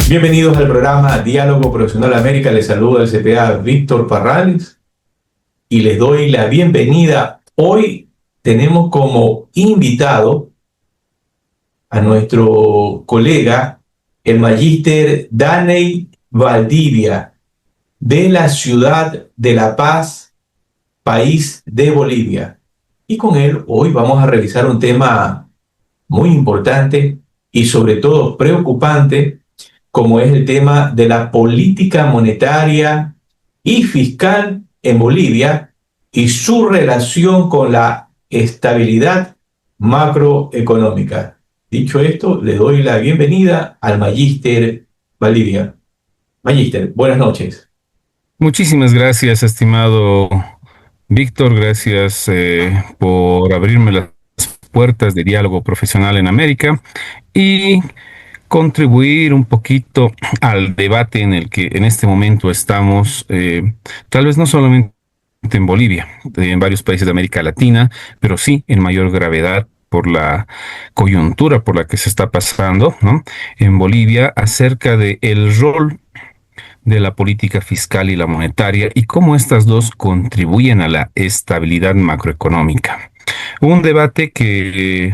Bienvenidos al programa Diálogo Profesional América. Les saluda el CPA Víctor Parrales y les doy la bienvenida. Hoy tenemos como invitado a nuestro colega, el magíster Daney Valdivia, de la ciudad de La Paz, país de Bolivia. Y con él hoy vamos a revisar un tema muy importante y sobre todo preocupante, como es el tema de la política monetaria y fiscal en Bolivia y su relación con la estabilidad macroeconómica. Dicho esto, le doy la bienvenida al magíster Valdivia. Magíster, buenas noches. Muchísimas gracias, estimado Víctor. Gracias por abrirme las puertas de diálogo profesional en América y contribuir un poquito al debate en el que en este momento estamos, tal vez no solamente en Bolivia, en varios países de América Latina, pero sí en mayor gravedad por la coyuntura por la que se está pasando, ¿no? En Bolivia, acerca de el rol de la política fiscal y la monetaria y cómo estas dos contribuyen a la estabilidad macroeconómica. Un debate que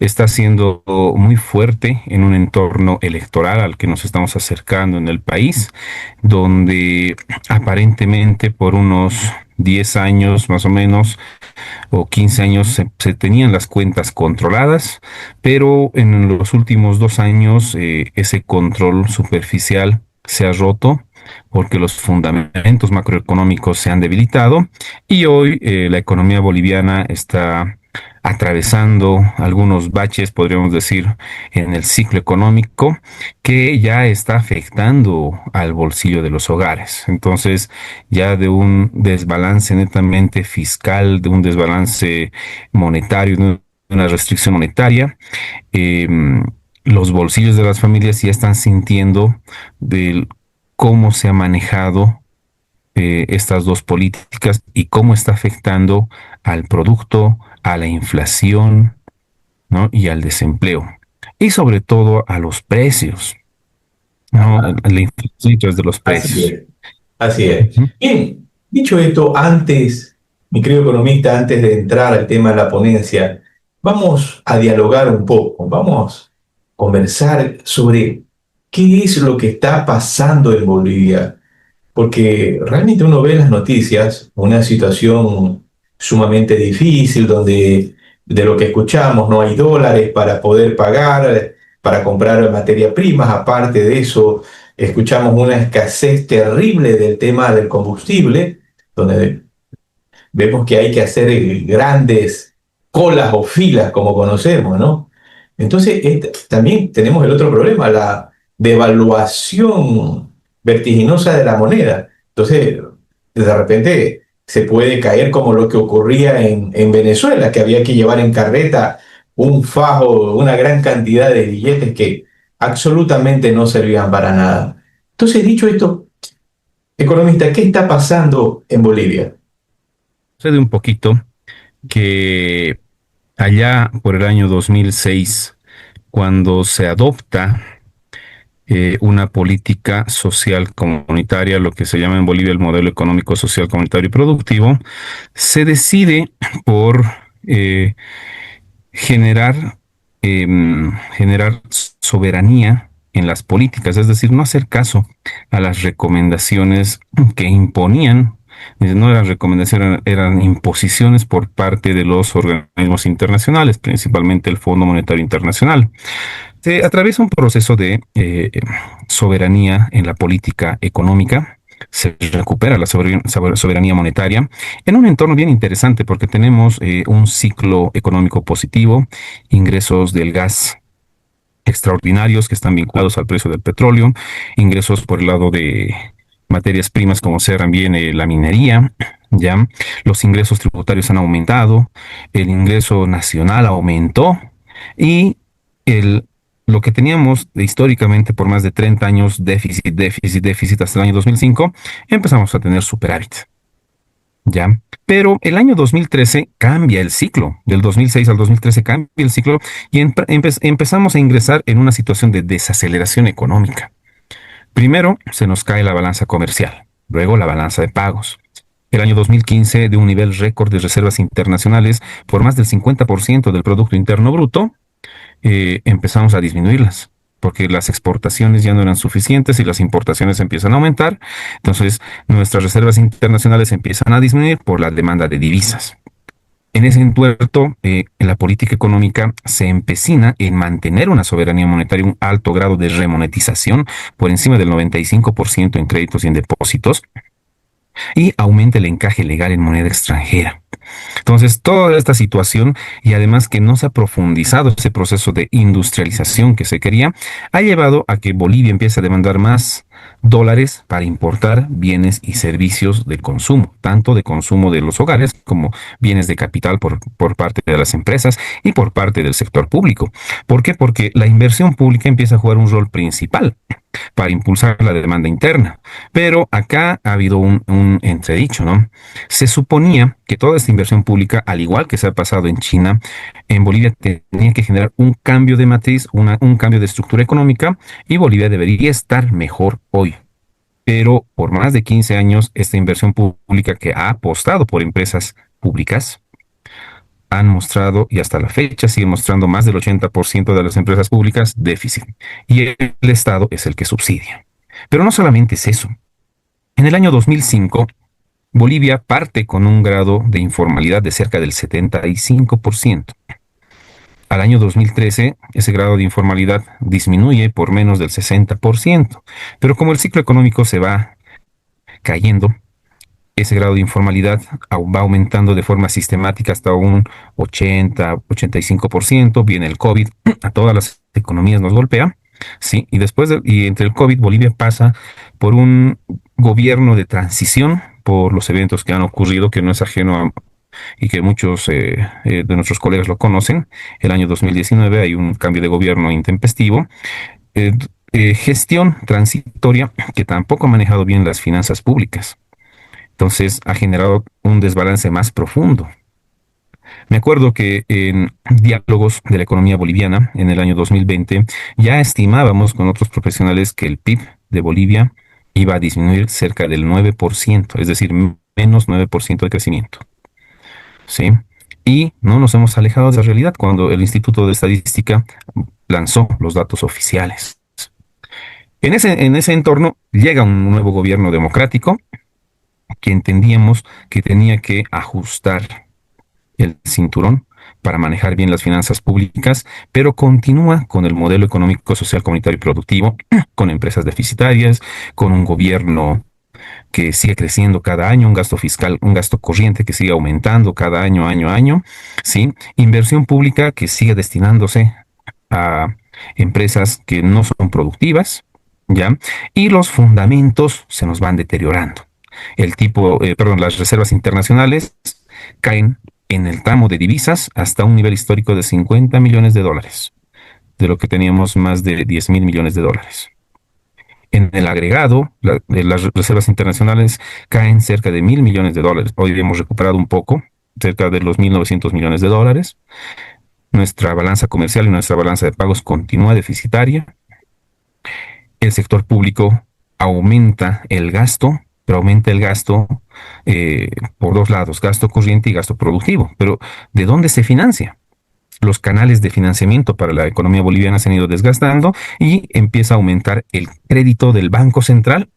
está siendo muy fuerte en un entorno electoral al que nos estamos acercando en el país, donde aparentemente por unos 10 años más o menos o 15 años se tenían las cuentas controladas, pero en los últimos 2 años ese control superficial se ha roto porque los fundamentos macroeconómicos se han debilitado y hoy la economía boliviana está atravesando algunos baches, podríamos decir, en el ciclo económico que ya está afectando al bolsillo de los hogares. Entonces, ya de un desbalance netamente fiscal, de un desbalance monetario, de una restricción monetaria, eh, los bolsillos de las familias ya están sintiendo del cómo se ha manejado estas dos políticas y cómo está afectando al producto, a la inflación, ¿no? Y al desempleo. Y sobre todo a los precios, ¿no? Ajá, La inflación a través de los así precios. es, así es. Ujú. Bien, dicho esto, antes, mi querido economista, antes de entrar al tema de la ponencia, vamos a dialogar un poco, vamos a conversar sobre qué es lo que está pasando en Bolivia, porque realmente uno ve en las noticias una situación sumamente difícil donde de lo que escuchamos no hay dólares para poder pagar, para comprar materias primas. Aparte de eso, escuchamos una escasez terrible del tema del combustible, donde vemos que hay que hacer grandes colas o filas como conocemos, ¿no? Entonces, también tenemos el otro problema, la devaluación vertiginosa de la moneda. Entonces, de repente se puede caer como lo que ocurría en Venezuela, que había que llevar en carreta un fajo, una gran cantidad de billetes que absolutamente no servían para nada. Entonces, dicho esto, economista, ¿qué está pasando en Bolivia? Sucede un poquito que allá por el año 2006, cuando se adopta una política social comunitaria, lo que se llama en Bolivia el modelo económico, social, comunitario y productivo, se decide por eh, generar, generar soberanía en las políticas, es decir, no hacer caso a las recomendaciones que imponían. No eran recomendaciones, eran imposiciones por parte de los organismos internacionales, principalmente el Fondo Monetario Internacional. Se atraviesa un proceso de soberanía en la política económica, se recupera la soberanía monetaria en un entorno bien interesante porque tenemos un ciclo económico positivo, ingresos del gas extraordinarios que están vinculados al precio del petróleo, ingresos por el lado de materias primas como sea también la minería, ya los ingresos tributarios han aumentado, el ingreso nacional aumentó y el lo que teníamos históricamente por más de 30 años, déficit, déficit, déficit, hasta el año 2005, empezamos a tener superávit. ¿Ya? Pero el año 2013 cambia el ciclo, del 2006 al 2013 cambia el ciclo y empezamos a ingresar en una situación de desaceleración económica. Primero, se nos cae la balanza comercial, luego la balanza de pagos. El año 2015, de un nivel récord de reservas internacionales por más del 50% del Producto Interno Bruto, empezamos a disminuirlas, porque las exportaciones ya no eran suficientes y las importaciones empiezan a aumentar. Entonces, nuestras reservas internacionales empiezan a disminuir por la demanda de divisas. En ese entuerto, la política económica se empecina en mantener una soberanía monetaria, un alto grado de remonetización por encima del 95% en créditos y en depósitos, y aumenta el encaje legal en moneda extranjera. Entonces, toda esta situación y además que no se ha profundizado ese proceso de industrialización que se quería, ha llevado a que Bolivia empiece a demandar más dólares para importar bienes y servicios de consumo, tanto de consumo de los hogares como bienes de capital por parte de las empresas y por parte del sector público. ¿Por qué? Porque la inversión pública empieza a jugar un rol principal para impulsar la demanda interna. Pero acá ha habido un entredicho, ¿no? Se suponía que toda esta inversión pública, al igual que se ha pasado en China, en Bolivia tenía que generar un cambio de matriz, un cambio de estructura económica, y Bolivia debería estar mejor hoy. Pero por más de 15 años, esta inversión pública que ha apostado por empresas públicas han mostrado, y hasta la fecha siguen mostrando, más del 80% de las empresas públicas déficit. Y el Estado es el que subsidia. Pero no solamente es eso. En el año 2005, Bolivia parte con un grado de informalidad de cerca del 75%. Al año 2013, ese grado de informalidad disminuye por menos del 60%. Pero como el ciclo económico se va cayendo, ese grado de informalidad va aumentando de forma sistemática hasta un 80-85%. Viene el COVID, a todas las economías nos golpea, ¿sí? Y entre el COVID, Bolivia pasa por un gobierno de transición por los eventos que han ocurrido, que no es ajeno y que muchos de nuestros colegas lo conocen. El año 2019 hay un cambio de gobierno intempestivo. Eh, Gestión transitoria que tampoco ha manejado bien las finanzas públicas. Entonces ha generado un desbalance más profundo. Me acuerdo que en diálogos de la economía boliviana en el año 2020 ya estimábamos con otros profesionales que el PIB de Bolivia iba a disminuir cerca del 9%, es decir, menos 9% de crecimiento. ¿Sí? Y no nos hemos alejado de la realidad cuando el Instituto de Estadística lanzó los datos oficiales. En ese entorno llega un nuevo gobierno democrático que entendíamos que tenía que ajustar el cinturón para manejar bien las finanzas públicas, pero continúa con el modelo económico, social, comunitario y productivo, con empresas deficitarias, con un gobierno que sigue creciendo cada año, un gasto fiscal, un gasto corriente que sigue aumentando cada año, año, año, ¿sí? Inversión pública que sigue destinándose a empresas que no son productivas, ¿ya? Y los fundamentos se nos van deteriorando. Las reservas internacionales caen en el tramo de divisas hasta un nivel histórico de 50 millones de dólares, de lo que teníamos más de 10.000 millones de dólares. En el agregado, las reservas internacionales caen cerca de 1.000 millones de dólares. Hoy hemos recuperado un poco, cerca de los 1.900 millones de dólares. Nuestra balanza comercial y nuestra balanza de pagos continúa deficitaria. El sector público aumenta el gasto, pero aumenta el gasto por dos lados, gasto corriente y gasto productivo. Pero ¿de dónde se financia? Los canales de financiamiento para la economía boliviana se han ido desgastando y empieza a aumentar el crédito del Banco Central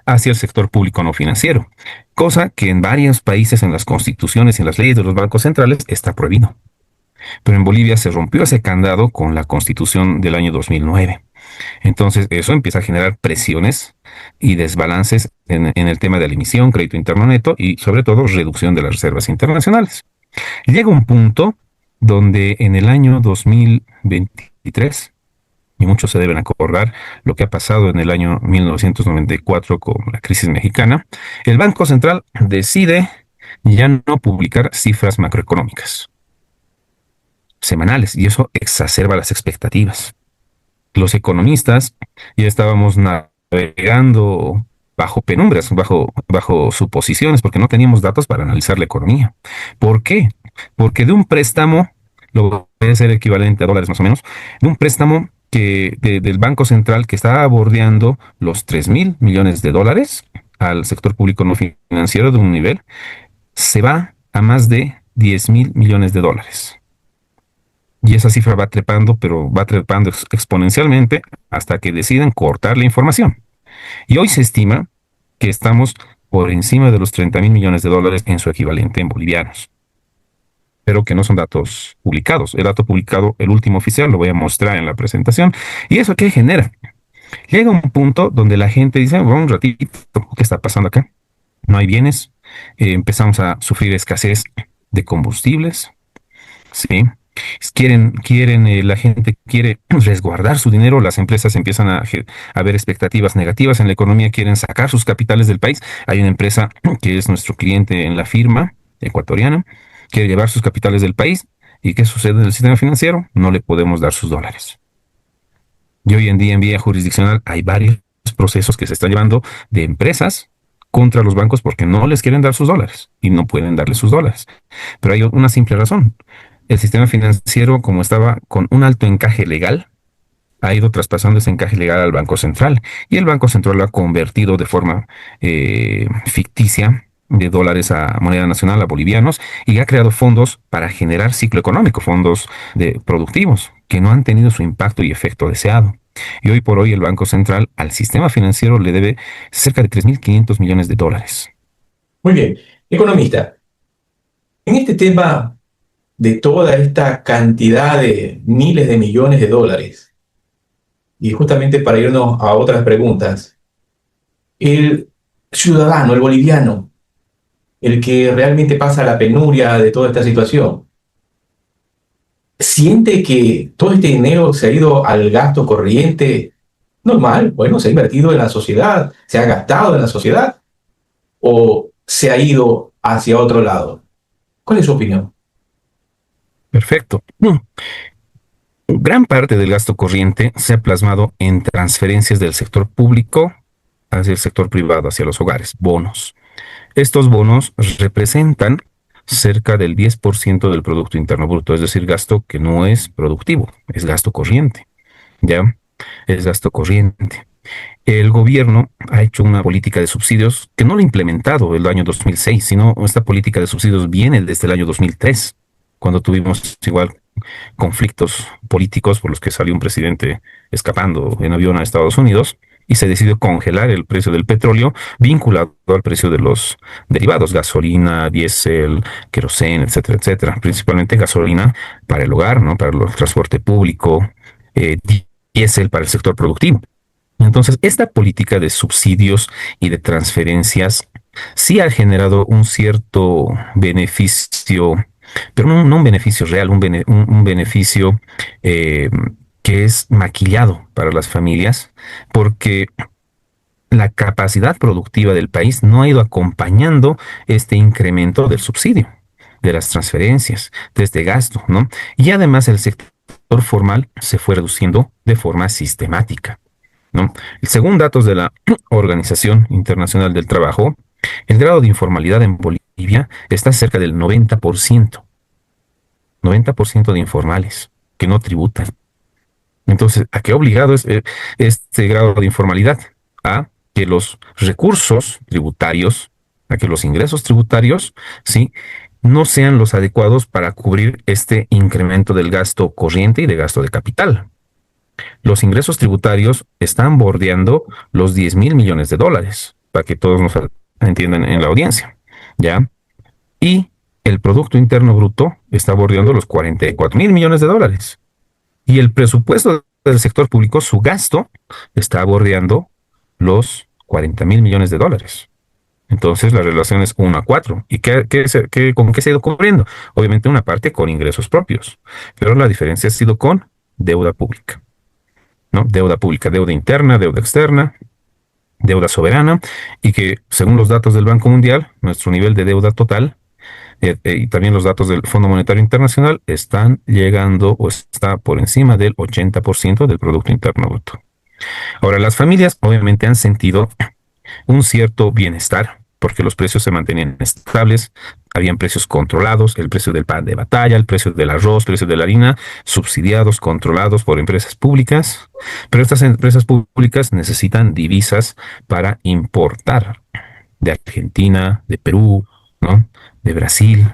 hacia el sector público no financiero, cosa que en varios países, en las constituciones y en las leyes de los bancos centrales, está prohibido. Pero en Bolivia se rompió ese candado con la constitución del año 2009. Entonces, eso empieza a generar presiones y desbalances en el tema de la emisión, crédito interno neto y, sobre todo, reducción de las reservas internacionales. Llega un punto donde en el año 2023, y muchos se deben acordar lo que ha pasado en el año 1994 con la crisis mexicana, el Banco Central decide ya no publicar cifras macroeconómicas semanales y eso exacerba las expectativas. Los economistas ya estábamos navegando bajo penumbras, bajo suposiciones, porque no teníamos datos para analizar la economía. ¿Por qué? Porque de un préstamo, lo voy a hacer equivalente a dólares más o menos, de un préstamo del Banco Central que está bordeando los 3.000 millones de dólares al sector público no financiero de un nivel, se va a más de 10.000 millones de dólares. Y esa cifra va trepando, pero va trepando exponencialmente hasta que deciden cortar la información. Y hoy se estima que estamos por encima de los 30.000 millones de dólares en su equivalente en bolivianos, pero que no son datos publicados. El dato publicado, el último oficial, lo voy a mostrar en la presentación. ¿Y eso qué genera? Llega un punto donde la gente dice, bueno, un ratito, ¿qué está pasando acá? No hay bienes, empezamos a sufrir escasez de combustibles, ¿sí? La gente quiere resguardar su dinero, las empresas empiezan a ver expectativas negativas en la economía, quieren sacar sus capitales del país. Hay una empresa que es nuestro cliente en la firma ecuatoriana, quiere llevar sus capitales del país. ¿Y qué sucede en el sistema financiero? No le podemos dar sus dólares. Y hoy en día en vía jurisdiccional hay varios procesos que se están llevando de empresas contra los bancos porque no les quieren dar sus dólares y no pueden darles sus dólares. Pero hay una simple razón. El sistema financiero, como estaba con un alto encaje legal, ha ido traspasando ese encaje legal al Banco Central y el Banco Central lo ha convertido de forma ficticia de dólares a moneda nacional, a bolivianos, y ha creado fondos para generar ciclo económico, fondos productivos que no han tenido su impacto y efecto deseado. Y hoy por hoy el Banco Central al sistema financiero le debe cerca de 3.500 millones de dólares. Muy bien. Economista, en este tema de toda esta cantidad de miles de millones de dólares, y justamente para irnos a otras preguntas, el ciudadano, el boliviano, el que realmente pasa la penuria de toda esta situación, siente que todo este dinero se ha ido al gasto corriente normal, bueno, se ha invertido en la sociedad, se ha gastado en la sociedad, o se ha ido hacia otro lado. ¿Cuál es su opinión? Perfecto. Gran parte del gasto corriente se ha plasmado en transferencias del sector público hacia el sector privado, hacia los hogares, bonos. Estos bonos representan cerca del 10% del Producto Interno Bruto, es decir, gasto que no es productivo, es gasto corriente, ¿ya? Es gasto corriente. El gobierno ha hecho una política de subsidios que no lo ha implementado el año 2006, sino esta política de subsidios viene desde el año 2003, cuando tuvimos igual conflictos políticos por los que salió un presidente escapando en avión a Estados Unidos y se decidió congelar el precio del petróleo vinculado al precio de los derivados, gasolina, diésel, queroseno, etcétera, etcétera. Principalmente gasolina para el hogar, ¿no? Para el transporte público, eh, diésel para el sector productivo. Entonces, esta política de subsidios y de transferencias sí ha generado un cierto beneficio, pero no un beneficio real, un beneficio eh, que es maquillado para las familias, porque la capacidad productiva del país no ha ido acompañando este incremento del subsidio, de las transferencias, de este gasto, ¿no? Y además el sector formal se fue reduciendo de forma sistemática, ¿no? Según datos de la Organización Internacional del Trabajo, el grado de informalidad en Bolivia está cerca del 90%, 90% de informales que no tributan. Entonces, ¿a qué obligado es este grado de informalidad? A que los recursos tributarios, a que los ingresos tributarios, ¿sí?, no sean los adecuados para cubrir este incremento del gasto corriente y de gasto de capital. Los ingresos tributarios están bordeando los 10.000 millones de dólares, para que todos nos entiendan en la audiencia, ¿ya? Y el Producto Interno Bruto está bordeando los 44.000 millones de dólares. Y el presupuesto del sector público, su gasto, está bordeando los 40.000 millones de dólares. Entonces la relación es 1 a 4. ¿Y con qué se ha ido cubriendo? Obviamente una parte con ingresos propios, pero la diferencia ha sido con deuda pública, ¿no? Deuda pública, deuda interna, deuda externa, deuda soberana, y que según los datos del Banco Mundial, nuestro nivel de deuda total y también los datos del Fondo Monetario Internacional están llegando o está por encima del 80% del Producto Interno Bruto. Ahora, las familias obviamente han sentido un cierto bienestar porque los precios se mantenían estables, habían precios controlados, el precio del pan de batalla, el precio del arroz, el precio de la harina, subsidiados, controlados por empresas públicas, pero estas empresas públicas necesitan divisas para importar de Argentina, de Perú, ¿no? De Brasil.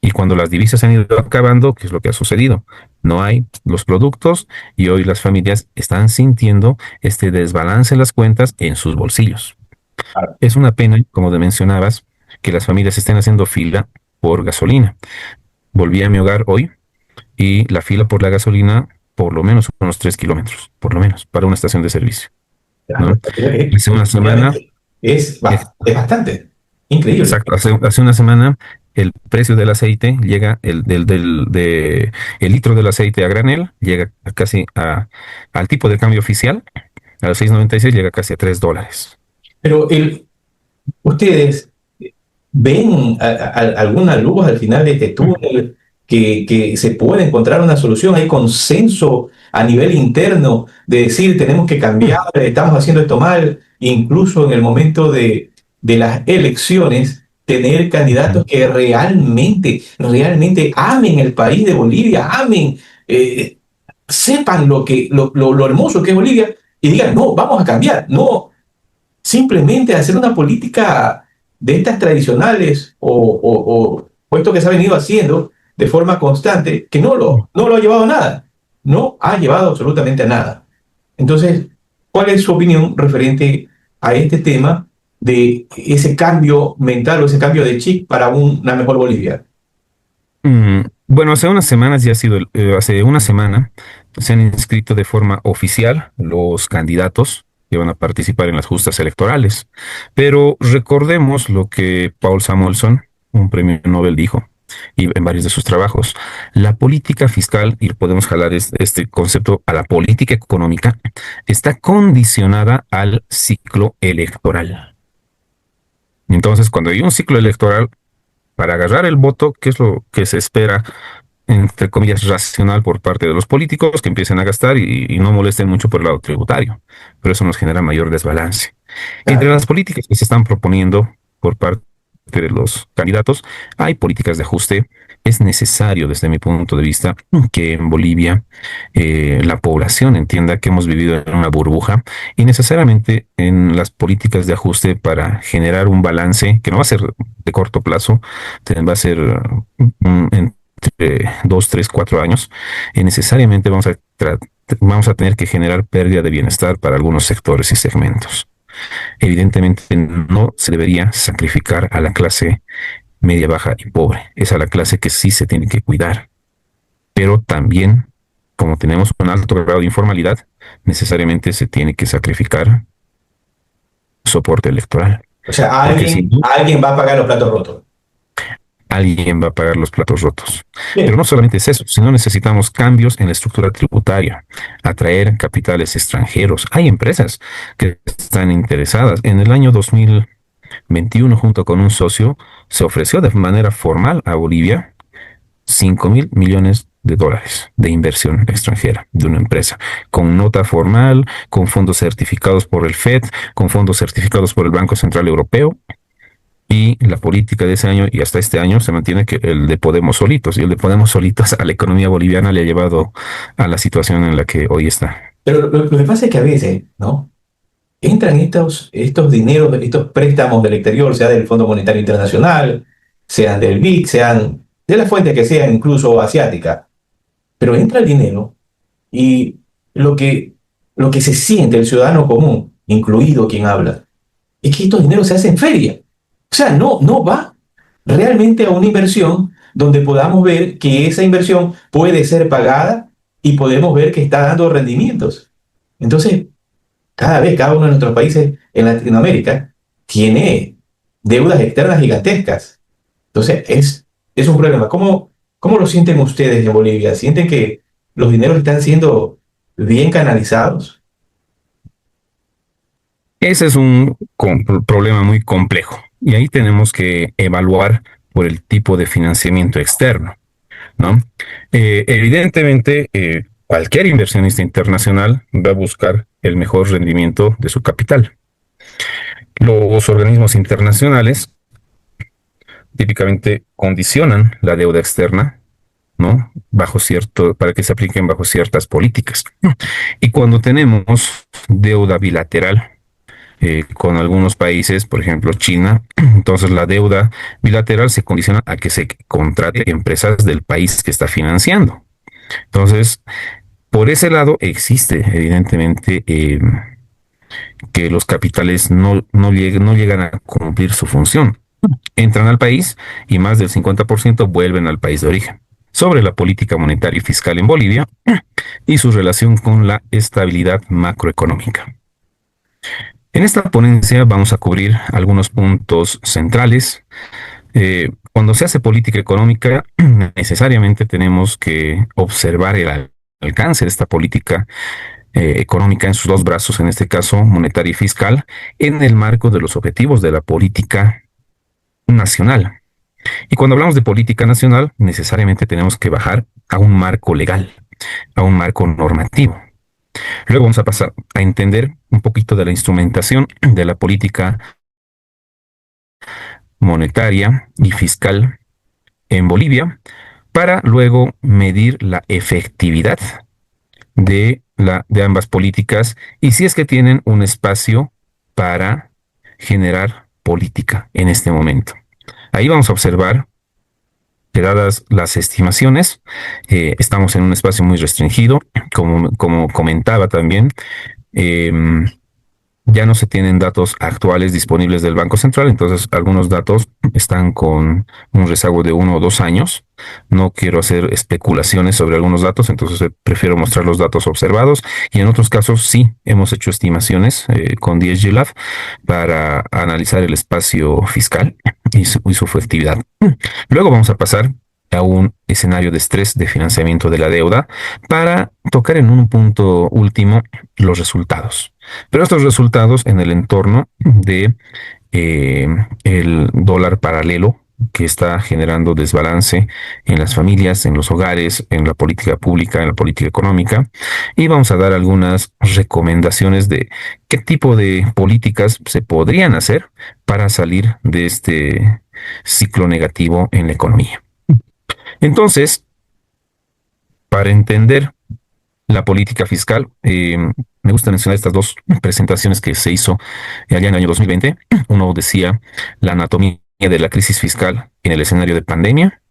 Y cuando las divisas se han ido acabando, ¿qué es lo que ha sucedido? No hay los productos y hoy las familias están sintiendo este desbalance en las cuentas en sus bolsillos. Es una pena, como te mencionabas, que las familias estén haciendo fila por gasolina. Volví a mi hogar hoy y la fila por la gasolina, por lo menos unos 3 kilómetros, por lo menos, para una estación de servicio, Claro, ¿no? Hace una semana, obviamente es- es bastante increíble. exacto, hace una semana el precio del aceite llega, el litro del aceite a granel llega al tipo de cambio oficial, a los 6,96 llega casi a $3. Pero ustedes ven alguna luz al final de este túnel, que se puede encontrar una solución. Hay consenso a nivel interno de decir tenemos que cambiar, estamos haciendo esto mal, incluso en el momento de las elecciones, tener candidatos que realmente amen el país de Bolivia, amen, sepan lo hermoso que es Bolivia y digan, no, vamos a cambiar, no simplemente hacer una política de estas tradicionales o esto que se ha venido haciendo de forma constante, que no lo ha llevado a nada, no ha llevado absolutamente a nada. Entonces, ¿cuál es su opinión referente a este tema de ese cambio mental o ese cambio de chip para una mejor Bolivia? Bueno, hace unas semanas hace una semana se han inscrito de forma oficial los candidatos que van a participar en las justas electorales. Pero recordemos lo que Paul Samuelson, un premio Nobel, dijo y en varios de sus trabajos. La política fiscal, y podemos jalar este concepto a la política económica, está condicionada al ciclo electoral. Entonces, cuando hay un ciclo electoral, para agarrar el voto, ¿qué es lo que se espera, entre comillas, racional por parte de los políticos, que empiecen a gastar y no molesten mucho por el lado tributario? Pero eso nos genera mayor desbalance. Entre Claro. las políticas que se están proponiendo por parte de los candidatos, hay políticas de ajuste. Es necesario, desde mi punto de vista, que en Bolivia la población entienda que hemos vivido en una burbuja y necesariamente en las políticas de ajuste para generar un balance que no va a ser de corto plazo, va a ser entre 2, 3, 4 años, y necesariamente vamos a tener que generar pérdida de bienestar para algunos sectores y segmentos. Evidentemente no se debería sacrificar a la clase media, baja y pobre. Es a la clase que sí se tiene que cuidar. Pero también, como tenemos un alto grado de informalidad, necesariamente se tiene que sacrificar soporte electoral. O sea, Porque si no, alguien va a pagar los platos rotos. alguien va a pagar los platos rotos. Pero Bien. no solamente es eso, sino necesitamos cambios en la estructura tributaria, atraer capitales extranjeros. Hay empresas que están interesadas. En el año 2021, junto con un socio, se ofreció de manera formal a Bolivia 5.000 millones de dólares de inversión extranjera de una empresa, con nota formal, con fondos certificados por el FED, con fondos certificados por el Banco Central Europeo. Y la política de ese año y hasta este año se mantiene que el de Podemos solitos, y el de Podemos solitos a la economía boliviana le ha llevado a la situación en la que hoy está. Pero lo que pasa es que a veces, ¿no? Entran estos dineros, estos préstamos del exterior, sea del Fondo Monetario Internacional, sean del BIC, sean de la fuente que sea, incluso asiática, pero entra el dinero y lo que, lo que se siente el ciudadano común, incluido quien habla, es que estos dineros se hacen feria. O sea, no va realmente a una inversión donde podamos ver que esa inversión puede ser pagada y podemos ver que está dando rendimientos. Entonces, cada uno de nuestros países en Latinoamérica tiene deudas externas gigantescas. Entonces, es un problema. ¿Cómo lo sienten ustedes en Bolivia? ¿Sienten que los dineros están siendo bien canalizados? Ese es un problema muy complejo y ahí tenemos que evaluar por el tipo de financiamiento externo, ¿no? Evidentemente, cualquier inversionista internacional va a buscar el mejor rendimiento de su capital. Los organismos internacionales típicamente condicionan la deuda externa, ¿no? Para que se apliquen bajo ciertas políticas. Y cuando tenemos deuda bilateral con algunos países, por ejemplo China, entonces la deuda bilateral se condiciona a que se contrate empresas del país que está financiando. Entonces, por ese lado existe evidentemente que los capitales no llegan a cumplir su función. Entran al país y más del 50% vuelven al país de origen. Sobre la política monetaria y fiscal en Bolivia y su relación con la estabilidad macroeconómica. En esta ponencia vamos a cubrir algunos puntos centrales. Cuando se hace política económica, necesariamente tenemos que observar el alcance de esta política económica en sus dos brazos, en este caso monetaria y fiscal, en el marco de los objetivos de la política nacional. Y cuando hablamos de política nacional, necesariamente tenemos que bajar a un marco legal, a un marco normativo. Luego vamos a pasar a entender un poquito de la instrumentación de la política monetaria y fiscal en Bolivia, para luego medir la efectividad de ambas políticas y si es que tienen un espacio para generar política en este momento. Ahí vamos a observar que dadas las estimaciones, estamos en un espacio muy restringido, como comentaba también. eh, ya no se tienen datos actuales disponibles del Banco Central, entonces algunos datos están con un rezago de 1 o 2 años. No quiero hacer especulaciones sobre algunos datos, entonces prefiero mostrar los datos observados y en otros casos sí hemos hecho estimaciones con DSG Lab para analizar el espacio fiscal y su efectividad. Luego vamos a pasar a un escenario de estrés de financiamiento de la deuda para tocar en un punto último los resultados. Pero estos resultados en el entorno de el dólar paralelo que está generando desbalance en las familias, en los hogares, en la política pública, en la política económica. Y vamos a dar algunas recomendaciones de qué tipo de políticas se podrían hacer para salir de este ciclo negativo en la economía. Entonces, para entender la política fiscal, me gusta mencionar estas dos presentaciones que se hizo allá en el año 2020. Uno decía la anatomía de la crisis fiscal en el escenario de pandemia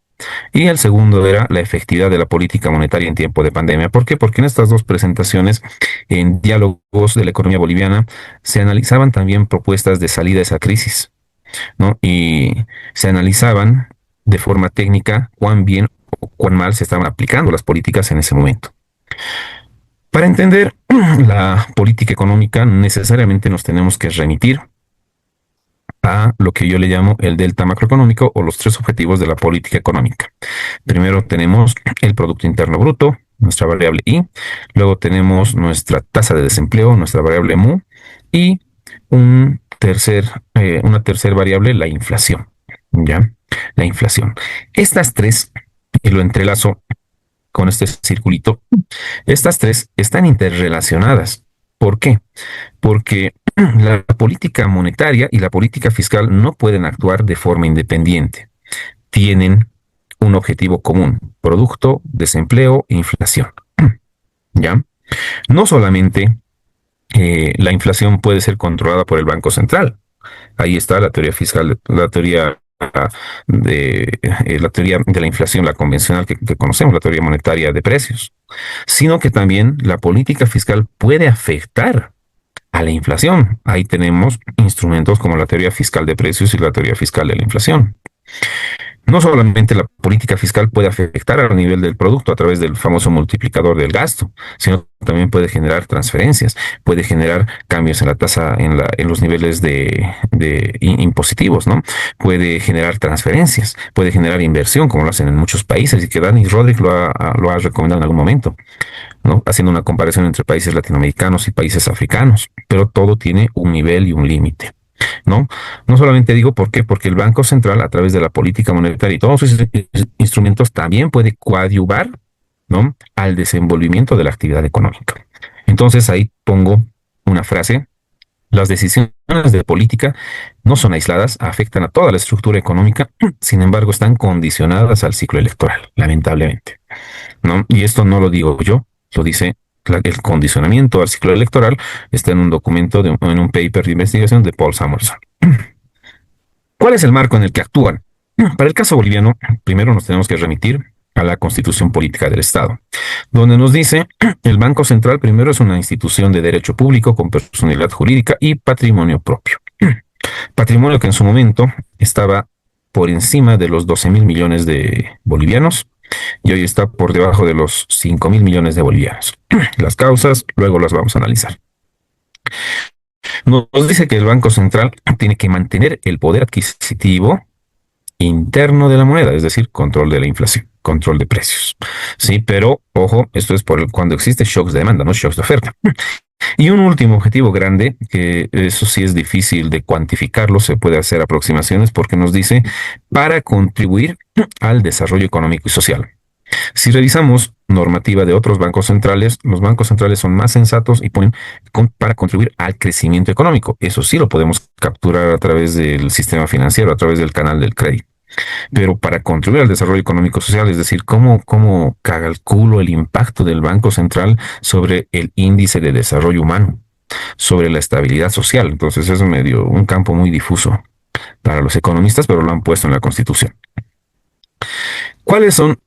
y el segundo era la efectividad de la política monetaria en tiempo de pandemia. ¿Por qué? Porque en estas dos presentaciones, en diálogos de la economía boliviana, se analizaban también propuestas de salida de esa crisis, ¿no? Y se analizaban de forma técnica cuán bien o cuán mal se estaban aplicando las políticas en ese momento. Para entender la política económica, necesariamente nos tenemos que remitir a lo que yo le llamo el delta macroeconómico o los tres objetivos de la política económica. Primero tenemos el Producto Interno Bruto, nuestra variable I, luego tenemos nuestra tasa de desempleo, nuestra variable MU, y una tercera variable, la inflación. ¿Ya? La inflación. Estas tres, y lo entrelazo con este circulito, estas tres están interrelacionadas. ¿Por qué? Porque la política monetaria y la política fiscal no pueden actuar de forma independiente. Tienen un objetivo común: producto, desempleo e inflación. ¿Ya? No solamente la inflación puede ser controlada por el Banco Central. Ahí está la teoría fiscal, la teoría de la inflación, la convencional que conocemos, la teoría monetaria de precios, sino que también la política fiscal puede afectar a la inflación. Ahí tenemos instrumentos como la teoría fiscal de precios y la teoría fiscal de la inflación. No solamente la política fiscal puede afectar al nivel del producto a través del famoso multiplicador del gasto, sino también puede generar transferencias, puede generar cambios en la tasa, en los niveles de impositivos, ¿no? Puede generar transferencias, puede generar inversión, como lo hacen en muchos países y que Dani Rodrik lo ha recomendado en algún momento, ¿no? Haciendo una comparación entre países latinoamericanos y países africanos, pero todo tiene un nivel y un límite. ¿No? No solamente digo por qué, porque el Banco Central, a través de la política monetaria y todos sus instrumentos, también puede coadyuvar, ¿no?, al desenvolvimiento de la actividad económica. Entonces ahí pongo una frase Las decisiones de política no son aisladas, afectan a toda la estructura económica, sin embargo, están condicionadas al ciclo electoral, lamentablemente, ¿no? Y esto no lo digo yo, lo dice el condicionamiento al ciclo electoral, está en un documento, en un paper de investigación de Paul Samuelson. ¿Cuál es el marco en el que actúan? Para el caso boliviano, primero nos tenemos que remitir a la Constitución Política del Estado, donde nos dice el Banco Central primero es una institución de derecho público con personalidad jurídica y patrimonio propio. Patrimonio que en su momento estaba por encima de los 12.000 millones de bolivianos y hoy está por debajo de los 5.000 millones de bolivianos. Las causas luego las vamos a analizar. Nos dice que el Banco Central tiene que mantener el poder adquisitivo interno de la moneda, es decir, control de la inflación, control de precios. Sí, pero ojo, esto es cuando existe shocks de demanda, no shocks de oferta. Y un último objetivo grande, que eso sí es difícil de cuantificarlo, se puede hacer aproximaciones porque nos dice para contribuir al desarrollo económico y social. Si revisamos normativa de otros bancos centrales, los bancos centrales son más sensatos y ponen para contribuir al crecimiento económico. Eso sí lo podemos capturar a través del sistema financiero, a través del canal del crédito. Pero para contribuir al desarrollo económico social, es decir, cómo calculo el impacto del Banco Central sobre el índice de desarrollo humano, sobre la estabilidad social. Entonces es un campo muy difuso para los economistas, pero lo han puesto en la Constitución. ¿Cuáles son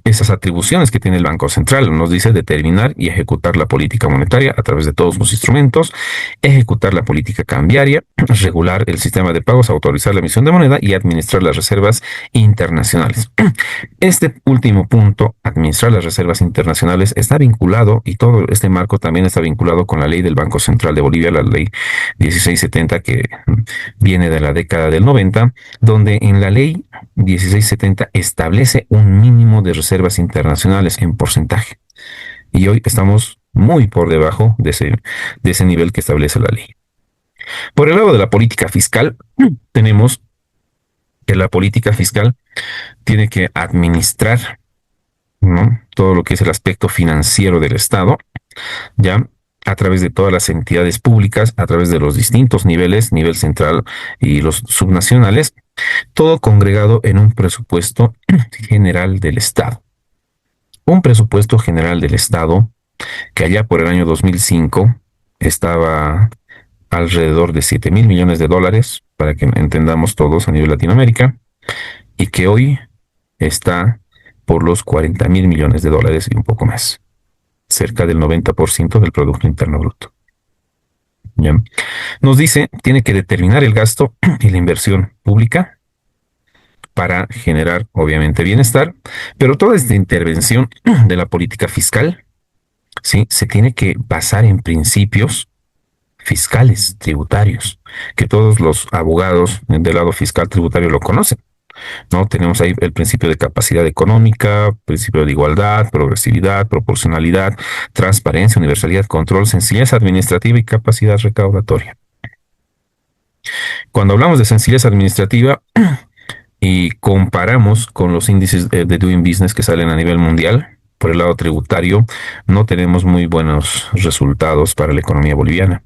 esas atribuciones que tiene el Banco Central? Nos dice determinar y ejecutar la política monetaria a través de todos los instrumentos, ejecutar la política cambiaria, regular el sistema de pagos, autorizar la emisión de moneda y administrar las reservas internacionales. Este último punto, administrar las reservas internacionales, está vinculado, y todo este marco también está vinculado con la ley del Banco Central de Bolivia, la ley 1670, que viene de la década del 90, donde en la ley 1670 establece un mínimo de reservas internacionales en porcentaje. Y hoy estamos muy por debajo de ese nivel que establece la ley. Por el lado de la política fiscal, tenemos que la política fiscal tiene que administrar, ¿no?, todo lo que es el aspecto financiero del Estado, ya a través de todas las entidades públicas, a través de los distintos niveles, nivel central y los subnacionales, todo congregado en un presupuesto general del Estado. Un presupuesto general del Estado que allá por el año 2005 estaba alrededor de 7.000 millones de dólares, para que entendamos todos a nivel Latinoamérica, y que hoy está por los 40.000 millones de dólares y un poco más, cerca del 90% del Producto Interno Bruto. ¿Ya? Nos dice, tiene que determinar el gasto y la inversión pública para generar, obviamente, bienestar, pero toda esta intervención de la política fiscal, ¿sí?, se tiene que basar en principios fiscales, tributarios, que todos los abogados del lado fiscal tributario lo conocen, ¿no? Tenemos ahí el principio de capacidad económica, principio de igualdad, progresividad, proporcionalidad, transparencia, universalidad, control, sencillez administrativa y capacidad recaudatoria. Cuando hablamos de sencillez administrativa y comparamos con los índices de Doing Business que salen a nivel mundial, por el lado tributario, no tenemos muy buenos resultados para la economía boliviana.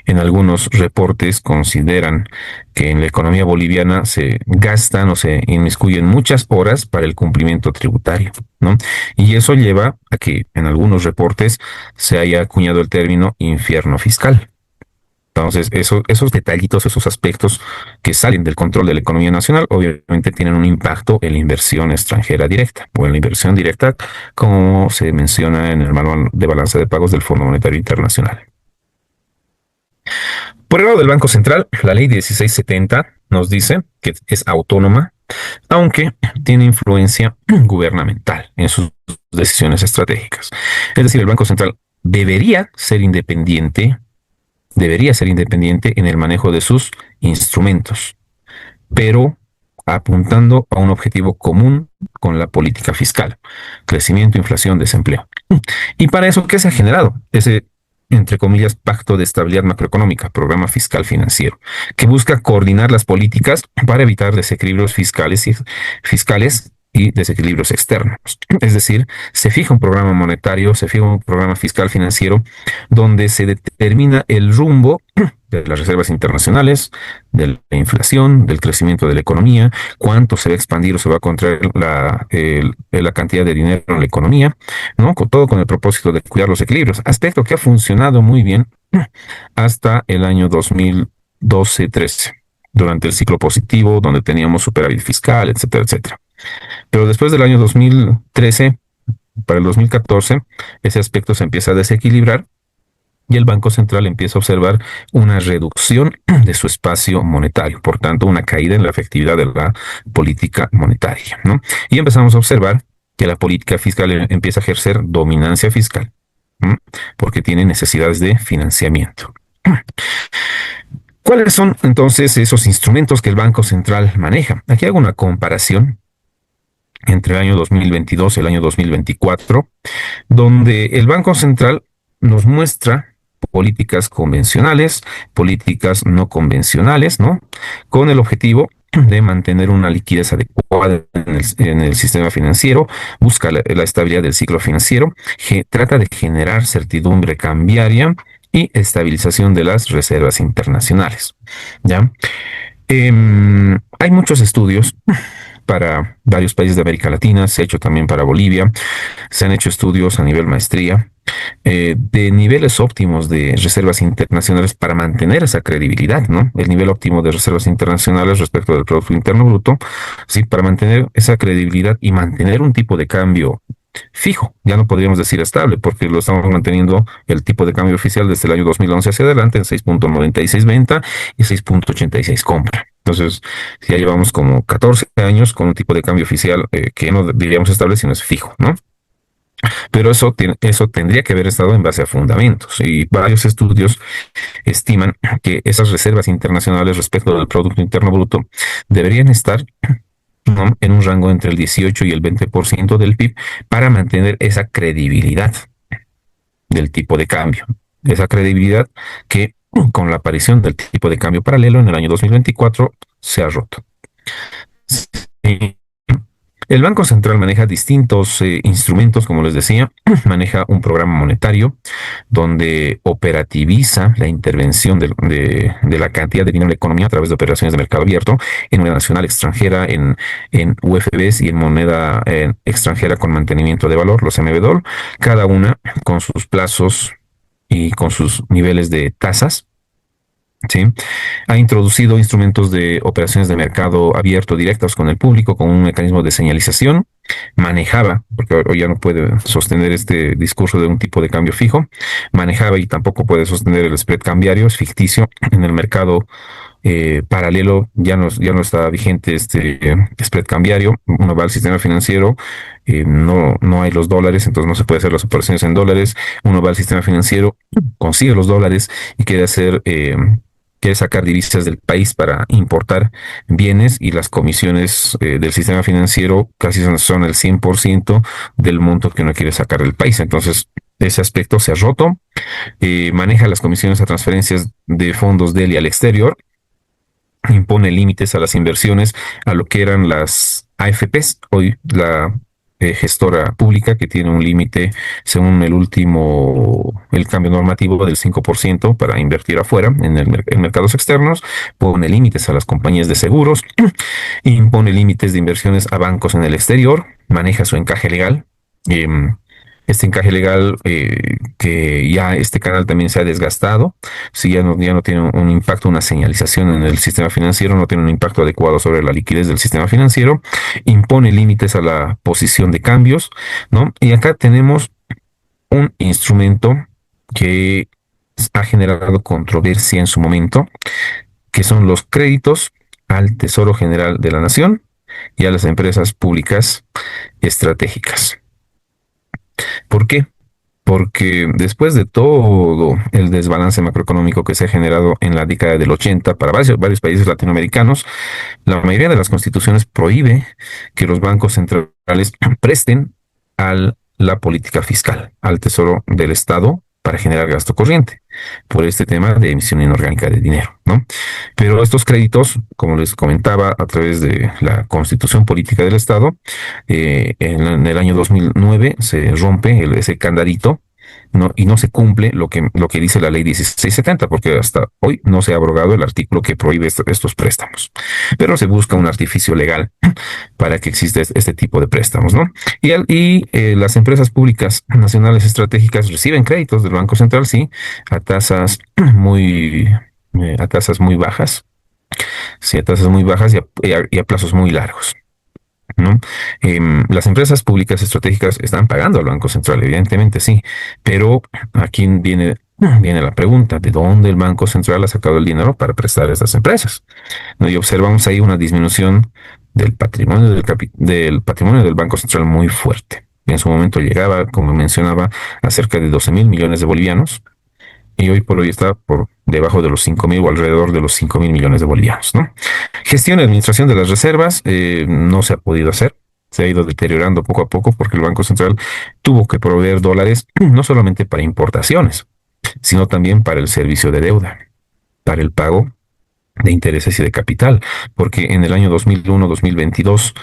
En algunos reportes consideran que en la economía boliviana se gastan o se inmiscuyen muchas horas para el cumplimiento tributario, ¿no? Y eso lleva a que en algunos reportes se haya acuñado el término infierno fiscal. Entonces, esos detallitos, esos aspectos que salen del control de la economía nacional, obviamente tienen un impacto en la inversión extranjera directa o en la inversión directa, como se menciona en el manual de balanza de pagos del Fondo Monetario Internacional. Por el lado del Banco Central, la ley 1670 nos dice que es autónoma, aunque tiene influencia gubernamental en sus decisiones estratégicas. Es decir, el Banco Central debería ser independiente en el manejo de sus instrumentos, pero apuntando a un objetivo común con la política fiscal: crecimiento, inflación, desempleo. Y para eso, ¿qué se ha generado? Ese, entre comillas, Pacto de Estabilidad Macroeconómica, Programa Fiscal Financiero, que busca coordinar las políticas para evitar desequilibrios fiscales y desequilibrios externos. Es decir, se fija un programa monetario, se fija un programa fiscal financiero donde se determina el rumbo de las reservas internacionales, de la inflación, del crecimiento de la economía, cuánto se va a expandir o se va a contraer la cantidad de dinero en la economía, ¿no? Todo con el propósito de cuidar los equilibrios. Aspecto que ha funcionado muy bien hasta el año 2012-13, durante el ciclo positivo, donde teníamos superávit fiscal, etcétera, etcétera. Pero después del año 2013, para el 2014, ese aspecto se empieza a desequilibrar y el Banco Central empieza a observar una reducción de su espacio monetario, por tanto, una caída en la efectividad de la política monetaria, ¿no? Y empezamos a observar que la política fiscal empieza a ejercer dominancia fiscal, ¿no? Porque tiene necesidades de financiamiento. ¿Cuáles son entonces esos instrumentos que el Banco Central maneja? Aquí hago una comparación entre el año 2022 y el año 2024, donde el Banco Central nos muestra políticas convencionales, políticas no convencionales, ¿no? Con el objetivo de mantener una liquidez adecuada en el sistema financiero, busca la estabilidad del ciclo financiero, trata de generar certidumbre cambiaria y estabilización de las reservas internacionales, ¿ya? Hay muchos estudios para varios países de América Latina, se ha hecho también para Bolivia, se han hecho estudios a nivel maestría de niveles óptimos de reservas internacionales para mantener esa credibilidad, ¿no? El nivel óptimo de reservas internacionales respecto del Producto Interno Bruto, sí, para mantener esa credibilidad y mantener un tipo de cambio fijo, ya no podríamos decir estable, porque lo estamos manteniendo el tipo de cambio oficial desde el año 2011 hacia adelante en 6.96 venta y 6.86 compra. Entonces, ya llevamos como 14 años con un tipo de cambio oficial que no diríamos estable, sino es fijo, ¿no? Pero eso tendría que haber estado en base a fundamentos y varios estudios estiman que esas reservas internacionales respecto del Producto Interno Bruto deberían estar, ¿no?, en un rango entre el 18 y el 20% del PIB para mantener esa credibilidad del tipo de cambio. Esa credibilidad que con la aparición del tipo de cambio paralelo en el año 2024 se ha roto. Sí. El Banco Central maneja distintos instrumentos, como les decía, maneja un programa monetario donde operativiza la intervención de la cantidad de dinero en la economía a través de operaciones de mercado abierto en moneda nacional extranjera, en UFBs y en moneda extranjera con mantenimiento de valor, los MBDOL, cada una con sus plazos y con sus niveles de tasas. ¿Sí? Ha introducido instrumentos de operaciones de mercado abierto directas con el público con un mecanismo de señalización. Manejaba, porque hoy ya no puede sostener este discurso de un tipo de cambio fijo, manejaba y tampoco puede sostener el spread cambiario, es ficticio en el mercado paralelo, ya no está vigente este spread cambiario. Uno va al sistema financiero, no hay los dólares, entonces no se puede hacer las operaciones en dólares. Uno va al sistema financiero, consigue los dólares y quiere sacar divisas del país para importar bienes y las comisiones del sistema financiero casi son el 100% del monto que uno quiere sacar del país. Entonces, ese aspecto se ha roto. Maneja las comisiones a transferencias de fondos del y al exterior, impone límites a las inversiones, a lo que eran las AFPs, hoy la gestora pública, que tiene un límite, según el cambio normativo del 5% para invertir afuera en mercados externos, pone límites a las compañías de seguros, impone límites de inversiones a bancos en el exterior, maneja su encaje legal. Este encaje legal, que ya este canal también se ha desgastado, si ya no tiene un impacto, una señalización en el sistema financiero, no tiene un impacto adecuado sobre la liquidez del sistema financiero, impone límites a la posición de cambios, ¿no? Y acá tenemos un instrumento que ha generado controversia en su momento, que son los créditos al Tesoro General de la Nación y a las empresas públicas estratégicas. ¿Por qué? Porque después de todo el desbalance macroeconómico que se ha generado en la década del 80 para varios países latinoamericanos, la mayoría de las constituciones prohíbe que los bancos centrales presten a la política fiscal, al Tesoro del Estado para generar gasto corriente. por este tema de emisión inorgánica de dinero, ¿no? Pero estos créditos, como les comentaba, a través de la Constitución Política del Estado, en el año 2009 se rompe ese candadito, ¿no? Y no se cumple lo que dice la ley 1670, porque hasta hoy no se ha abrogado el artículo que prohíbe estos préstamos. Pero se busca un artificio legal para que exista este tipo de préstamos, ¿no? Las empresas públicas nacionales estratégicas reciben créditos del Banco Central, sí, a tasas a tasas muy bajas, sí, a tasas muy bajas y a plazos muy largos, ¿no? Las empresas públicas estratégicas están pagando al Banco Central, evidentemente sí, pero aquí viene la pregunta, ¿de dónde el Banco Central ha sacado el dinero para prestar a estas empresas? ¿No? Y observamos ahí una disminución del patrimonio del patrimonio del Banco Central muy fuerte. En su momento llegaba, como mencionaba, a cerca de 12.000 millones de bolivianos, y hoy por hoy está por debajo de los 5.000 o alrededor de los 5.000 millones de bolivianos, ¿no? Gestión y administración de las reservas no se ha podido hacer. Se ha ido deteriorando poco a poco porque el Banco Central tuvo que proveer dólares no solamente para importaciones, sino también para el servicio de deuda, para el pago de intereses y de capital, porque en el año 2001, 2022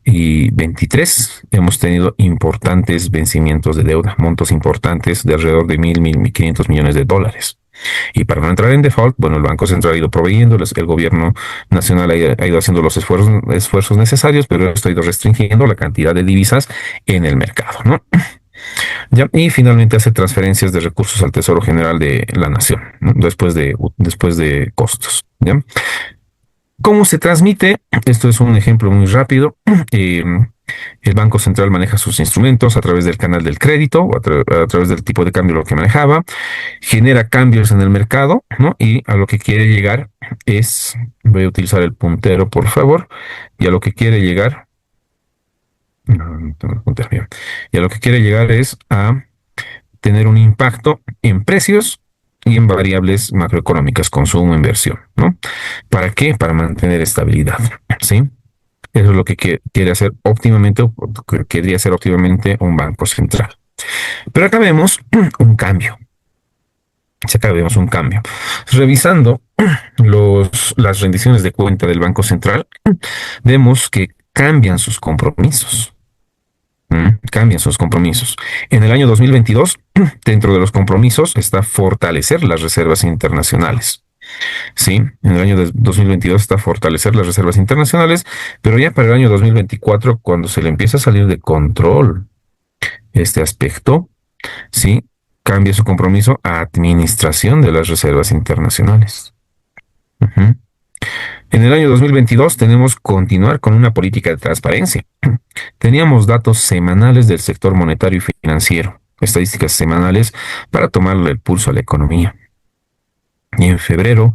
y 23 hemos tenido importantes vencimientos de deuda, montos importantes de alrededor de 1.500 millones de dólares. Y para no entrar en default, bueno, el Banco Central ha ido proveyendo, el gobierno nacional ha ido haciendo los esfuerzos necesarios, pero esto ha ido restringiendo la cantidad de divisas en el mercado, ¿no? ¿Ya? Y finalmente hace transferencias de recursos al Tesoro General de la Nación, ¿no? Después de costos. ¿Ya? ¿Cómo se transmite? Esto es un ejemplo muy rápido. Eh, el Banco Central maneja sus instrumentos a través del canal del crédito o a través del tipo de cambio lo que manejaba, genera cambios en el mercado, ¿no? Y a lo que quiere llegar es, voy a utilizar el puntero, por favor, y a lo que quiere llegar, no tengo el puntero bien, y a lo que quiere llegar es a tener un impacto en precios y en variables macroeconómicas, consumo, inversión, ¿no? ¿Para qué? Para mantener estabilidad, ¿sí? Eso es lo que quiere hacer óptimamente, o que querría hacer óptimamente un banco central. Pero acá vemos un cambio. Acá vemos un cambio. Revisando las rendiciones de cuenta del Banco Central, vemos que cambian sus compromisos. Cambian sus compromisos. En el año 2022, dentro de los compromisos está fortalecer las reservas internacionales. Sí, en el año de 2022 está fortalecer las reservas internacionales, pero ya para el año 2024, cuando se le empieza a salir de control este aspecto, sí, cambia su compromiso a administración de las reservas internacionales. Ujú. En el año 2022 tenemos continuar con una política de transparencia. Teníamos datos semanales del sector monetario y financiero, estadísticas semanales para tomarle el pulso a la economía. Y en febrero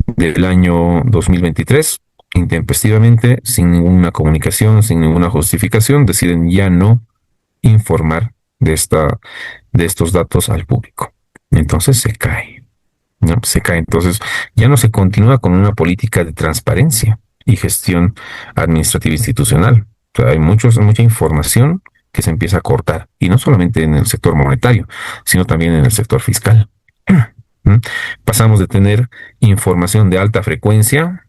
del año 2023, intempestivamente, sin ninguna comunicación, sin ninguna justificación, deciden ya no informar de estos datos al público. Entonces se cae, ¿no? Se cae. Entonces ya no se continúa con una política de transparencia y gestión administrativa institucional. O sea, hay mucha información que se empieza a cortar, y no solamente en el sector monetario, sino también en el sector fiscal. Pasamos de tener información de alta frecuencia,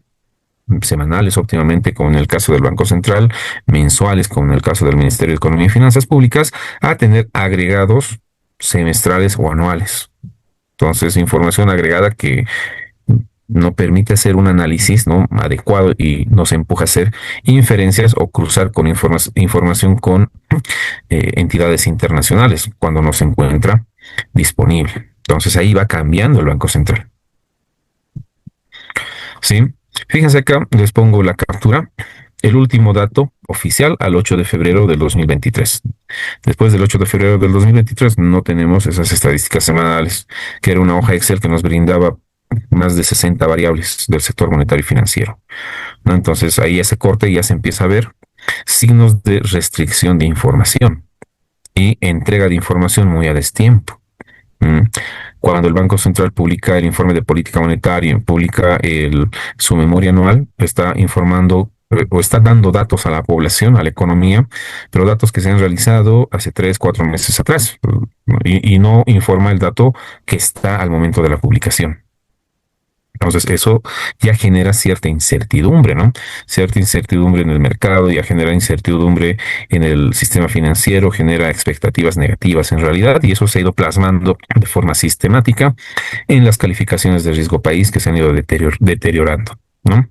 semanales óptimamente, como en el caso del Banco Central, mensuales, como en el caso del Ministerio de Economía y Finanzas Públicas, a tener agregados semestrales o anuales. Entonces, información agregada que no permite hacer un análisis, ¿no?, adecuado, y nos empuja a hacer inferencias o cruzar con información con entidades internacionales cuando no se encuentra disponible. Entonces ahí va cambiando el Banco Central. ¿Sí? Fíjense acá, les pongo la captura. El último dato oficial al 8 de febrero del 2023. Después del 8 de febrero del 2023 no tenemos esas estadísticas semanales, que era una hoja Excel que nos brindaba más de 60 variables del sector monetario y financiero, ¿no? Entonces ahí ese corte ya se empieza a ver signos de restricción de información y entrega de información muy a destiempo. Cuando el Banco Central publica el informe de política monetaria, publica su memoria anual, está informando o está dando datos a la población, a la economía, pero datos que se han realizado hace 3, 4 meses atrás, ¿no? Y no informa el dato que está al momento de la publicación. Entonces, eso ya genera cierta incertidumbre, ¿no? Cierta incertidumbre en el mercado, ya genera incertidumbre en el sistema financiero, genera expectativas negativas en realidad, y eso se ha ido plasmando de forma sistemática en las calificaciones de riesgo país que se han ido deteriorando, ¿no?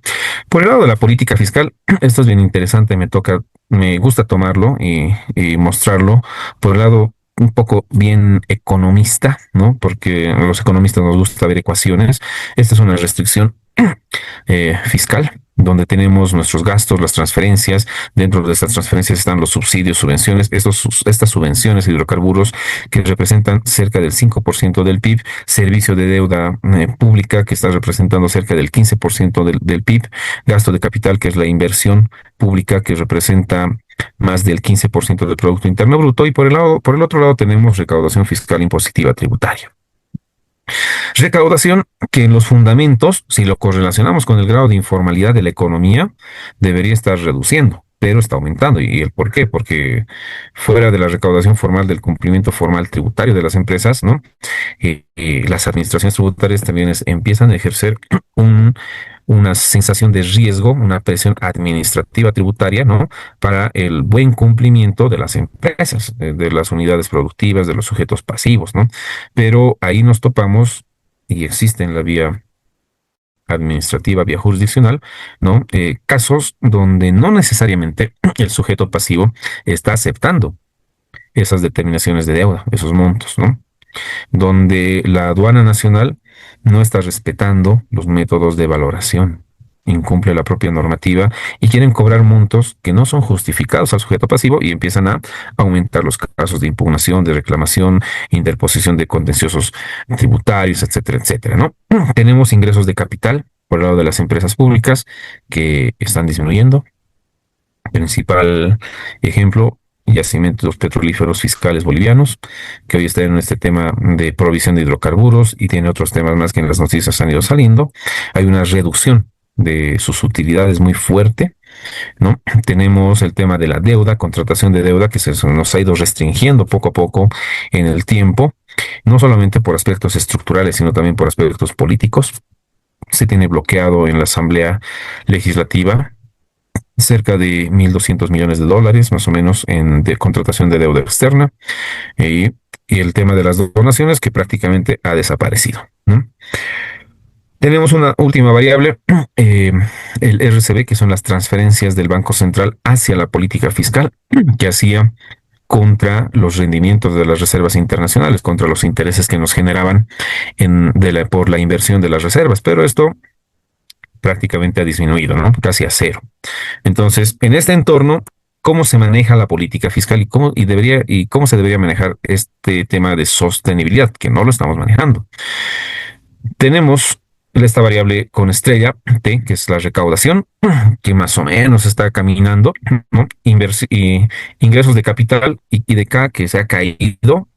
Por el lado de la política fiscal, esto es bien interesante, me gusta tomarlo y mostrarlo por el lado un poco bien economista, ¿no? Porque a los economistas nos gusta ver ecuaciones. Esta es una restricción fiscal, donde tenemos nuestros gastos, las transferencias. Dentro de estas transferencias están los subsidios, subvenciones. Estas subvenciones, hidrocarburos, que representan cerca del 5% del PIB, servicio de deuda pública, que está representando cerca del 15% del PIB, gasto de capital, que es la inversión pública, que representa más del 15% del Producto Interno Bruto, y por el otro lado tenemos recaudación fiscal impositiva tributaria. Recaudación que en los fundamentos, si lo correlacionamos con el grado de informalidad de la economía, debería estar reduciendo, pero está aumentando. ¿Y el por qué? Porque fuera de la recaudación formal, del cumplimiento formal tributario de las empresas, ¿no? Las administraciones tributarias también empiezan a ejercer un, una sensación de riesgo, una presión administrativa tributaria, ¿no? Para el buen cumplimiento de las empresas, de las unidades productivas, de los sujetos pasivos, ¿no? Pero ahí nos topamos, y existe en la vía administrativa, vía jurisdiccional, ¿no? Casos donde no necesariamente el sujeto pasivo está aceptando esas determinaciones de deuda, esos montos, ¿no? Donde la aduana nacional no está respetando los métodos de valoración, incumple la propia normativa y quieren cobrar montos que no son justificados al sujeto pasivo, y empiezan a aumentar los casos de impugnación, de reclamación, interposición de contenciosos tributarios, etcétera, etcétera, ¿no? Tenemos ingresos de capital por el lado de las empresas públicas que están disminuyendo. Principal ejemplo: yacimientos petrolíferos fiscales bolivianos, que hoy están en este tema de provisión de hidrocarburos, y tiene otros temas más que en las noticias han ido saliendo. Hay una reducción de sus utilidades muy fuerte, ¿no? Tenemos el tema de la deuda, contratación de deuda, que se nos ha ido restringiendo poco a poco en el tiempo, no solamente por aspectos estructurales, sino también por aspectos políticos. Se tiene bloqueado en la Asamblea Legislativa cerca de 1.200 millones de dólares, más o menos, de contratación de deuda externa, y, y el tema de las donaciones, que prácticamente ha desaparecido, ¿no? Tenemos una última variable, el RCB, que son las transferencias del Banco Central hacia la política fiscal, que hacía contra los rendimientos de las reservas internacionales, contra los intereses que nos generaban por la inversión de las reservas, pero esto prácticamente ha disminuido, ¿no? Casi a cero. Entonces, en este entorno, ¿cómo se maneja la política fiscal y cómo se debería manejar este tema de sostenibilidad, que no lo estamos manejando? Tenemos esta variable con estrella T, que es la recaudación, que más o menos está caminando, ¿no? Ingresos de capital y de K, que se ha caído.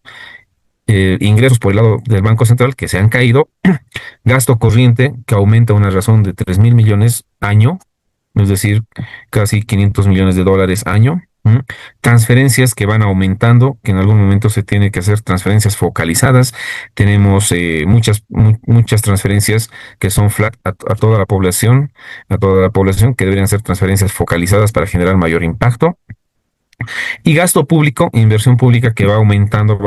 Ingresos por el lado del Banco Central, que se han caído. Gasto corriente, que aumenta a una razón de 3.000 millones año, es decir, casi 500 millones de dólares año. Transferencias que van aumentando, que en algún momento se tiene que hacer transferencias focalizadas. Tenemos muchas transferencias que son flat a toda la población, que deberían ser transferencias focalizadas para generar mayor impacto. Y gasto público, inversión pública, que va aumentando,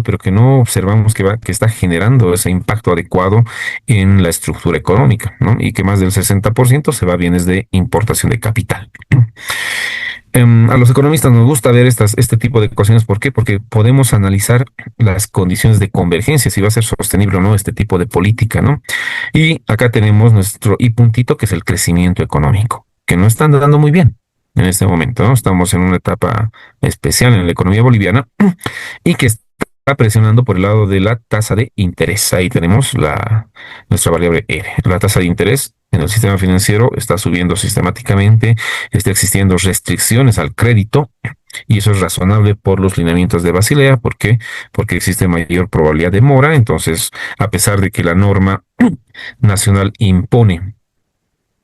pero que no observamos que está generando ese impacto adecuado en la estructura económica, ¿no? Y que más del 60% se va a bienes de importación de capital. A los economistas nos gusta ver este tipo de ecuaciones. ¿Por qué? Porque podemos analizar las condiciones de convergencia, si va a ser sostenible o no este tipo de política, ¿no? Y acá tenemos nuestro I puntito, que es el crecimiento económico, que no está andando muy bien en este momento, ¿no? Estamos en una etapa especial en la economía boliviana y que está presionando por el lado de la tasa de interés. Ahí tenemos nuestra variable R. La tasa de interés en el sistema financiero está subiendo sistemáticamente, está existiendo restricciones al crédito, y eso es razonable por los lineamientos de Basilea. ¿Por qué? Porque existe mayor probabilidad de mora. Entonces, a pesar de que la norma nacional impone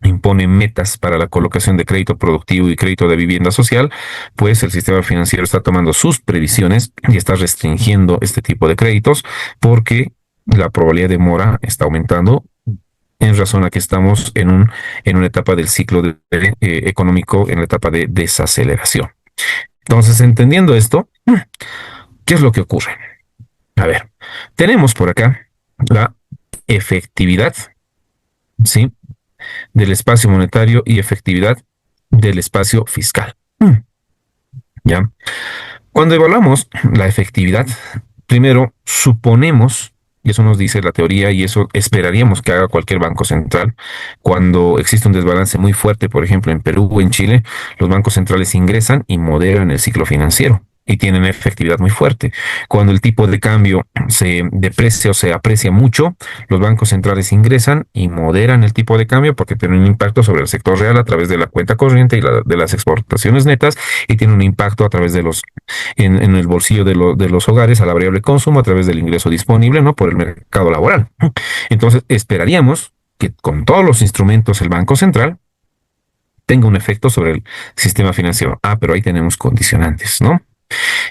impone metas para la colocación de crédito productivo y crédito de vivienda social, pues el sistema financiero está tomando sus previsiones y está restringiendo este tipo de créditos porque la probabilidad de mora está aumentando en razón a que estamos en una etapa del ciclo económico, en la etapa de desaceleración. Entonces, entendiendo esto, ¿qué es lo que ocurre? A ver, tenemos por acá la efectividad, ¿sí? Del espacio monetario y efectividad del espacio fiscal. ¿Ya? Cuando evaluamos la efectividad, primero suponemos, y eso nos dice la teoría, y eso esperaríamos que haga cualquier banco central, cuando existe un desbalance muy fuerte, por ejemplo, en Perú o en Chile, los bancos centrales ingresan y moderan el ciclo financiero y tienen efectividad muy fuerte. Cuando el tipo de cambio se deprecia o se aprecia mucho, los bancos centrales ingresan y moderan el tipo de cambio porque tiene un impacto sobre el sector real a través de la cuenta corriente y de las exportaciones netas, y tiene un impacto a través de en el bolsillo de los hogares a la variable consumo a través del ingreso disponible, ¿no? Por el mercado laboral. Entonces, esperaríamos que con todos los instrumentos el Banco Central tenga un efecto sobre el sistema financiero. Ah, pero ahí tenemos condicionantes, ¿no?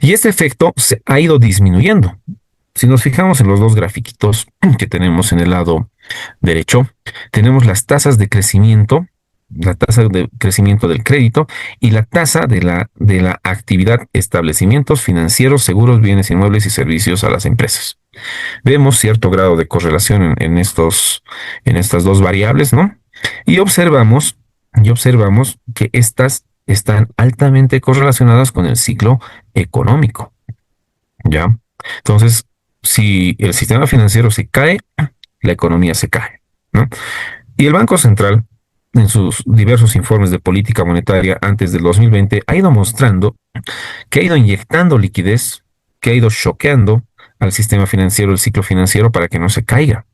Y este efecto se ha ido disminuyendo. Si nos fijamos en los dos grafiquitos que tenemos en el lado derecho, tenemos las tasas de crecimiento, la tasa de crecimiento del crédito y la tasa de la actividad, establecimientos financieros, seguros, bienes inmuebles y servicios a las empresas. Vemos cierto grado de correlación en estas dos variables, ¿no? Y observamos que estas están altamente correlacionadas con el ciclo económico, ¿ya? Entonces, si el sistema financiero se cae, la economía se cae, ¿no? Y el Banco Central, en sus diversos informes de política monetaria antes del 2020, ha ido mostrando que ha ido inyectando liquidez, que ha ido choqueando al sistema financiero, el ciclo financiero, para que no se caiga.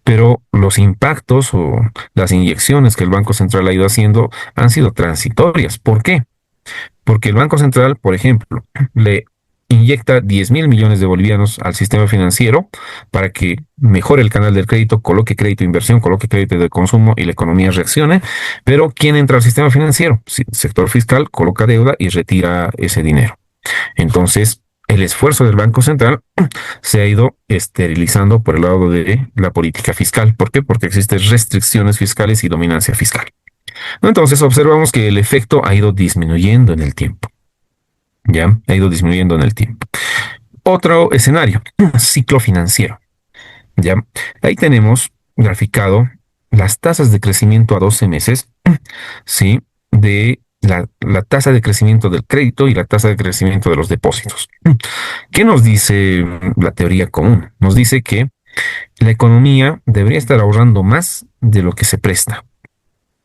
Pero los impactos o las inyecciones que el Banco Central ha ido haciendo han sido transitorias. ¿Por qué? Porque el Banco Central, por ejemplo, le inyecta 10.000 millones de bolivianos al sistema financiero para que mejore el canal del crédito, coloque crédito de inversión, coloque crédito de consumo y la economía reaccione. Pero ¿quién entra al sistema financiero? Sí, el sector fiscal coloca deuda y retira ese dinero. Entonces, el esfuerzo del Banco Central se ha ido esterilizando por el lado de la política fiscal. ¿Por qué? Porque existen restricciones fiscales y dominancia fiscal. Entonces, observamos que el efecto ha ido disminuyendo en el tiempo. ¿Ya? Ha ido disminuyendo en el tiempo. Otro escenario, ciclo financiero. ¿Ya? Ahí tenemos graficado las tasas de crecimiento a 12 meses, ¿sí? De la tasa de crecimiento del crédito y la tasa de crecimiento de los depósitos. ¿Qué nos dice la teoría común? Nos dice que la economía debería estar ahorrando más de lo que se presta.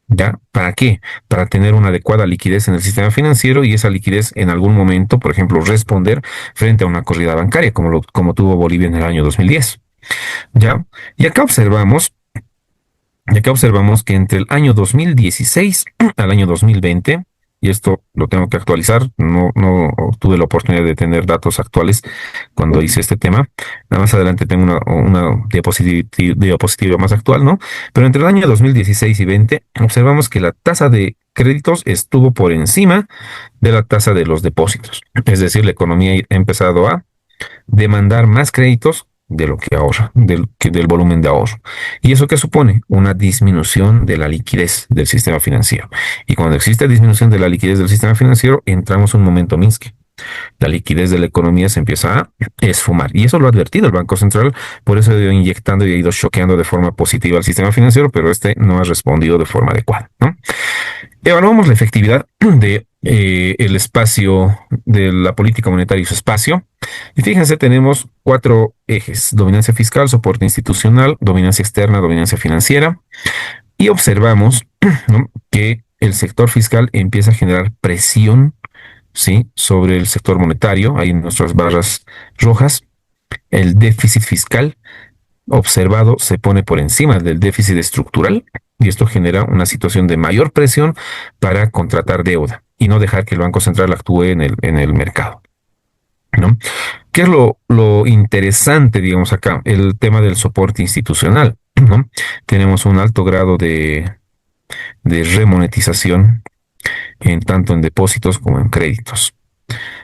¿Ya? ¿Para qué? Para tener una adecuada liquidez en el sistema financiero y esa liquidez en algún momento, por ejemplo, responder frente a una corrida bancaria como tuvo Bolivia en el año 2010. ¿Ya? Y acá observamos que entre el año 2016 al año 2020, y esto lo tengo que actualizar, no tuve la oportunidad de tener datos actuales cuando hice este tema. Nada más adelante tengo una diapositiva más actual, ¿no? Pero entre el año 2016 y 20 observamos que la tasa de créditos estuvo por encima de la tasa de los depósitos. Es decir, la economía ha empezado a demandar más créditos de lo que ahorra, del volumen de ahorro. ¿Y eso qué supone? Una disminución de la liquidez del sistema financiero. Y cuando existe disminución de la liquidez del sistema financiero, entramos en un momento Minsky. La liquidez de la economía se empieza a esfumar. Y eso lo ha advertido el Banco Central, por eso ha ido inyectando y ha ido choqueando de forma positiva al sistema financiero, pero este no ha respondido de forma adecuada, ¿no? Evaluamos la efectividad de el espacio de la política monetaria y su espacio. Y fíjense, tenemos 4 ejes: dominancia fiscal, soporte institucional, dominancia externa, dominancia financiera. Y observamos, ¿no?, que el sector fiscal empieza a generar presión, ¿sí?, sobre el sector monetario. Ahí en nuestras barras rojas, el déficit fiscal observado se pone por encima del déficit estructural y esto genera una situación de mayor presión para contratar deuda y no dejar que el Banco Central actúe en el mercado, ¿no? ¿Qué es lo interesante, digamos, acá? El tema del soporte institucional, ¿no? Tenemos un alto grado de remonetización en tanto en depósitos como en créditos.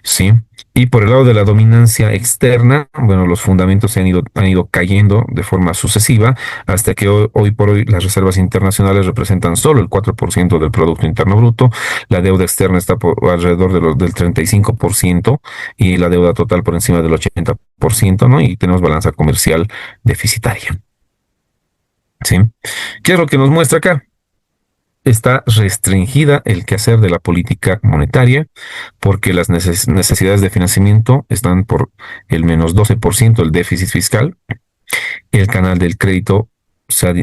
Sí. Y por el lado de la dominancia externa, bueno, los fundamentos han ido cayendo de forma sucesiva hasta que hoy por hoy las reservas internacionales representan solo el 4% del Producto Interno Bruto, la deuda externa está alrededor del 35% y la deuda total por encima del 80%, ¿no? Y tenemos balanza comercial deficitaria. ¿Sí? ¿Qué es lo que nos muestra acá? Está restringida el quehacer de la política monetaria porque las necesidades de financiamiento están por el menos 12% del déficit fiscal, el canal del crédito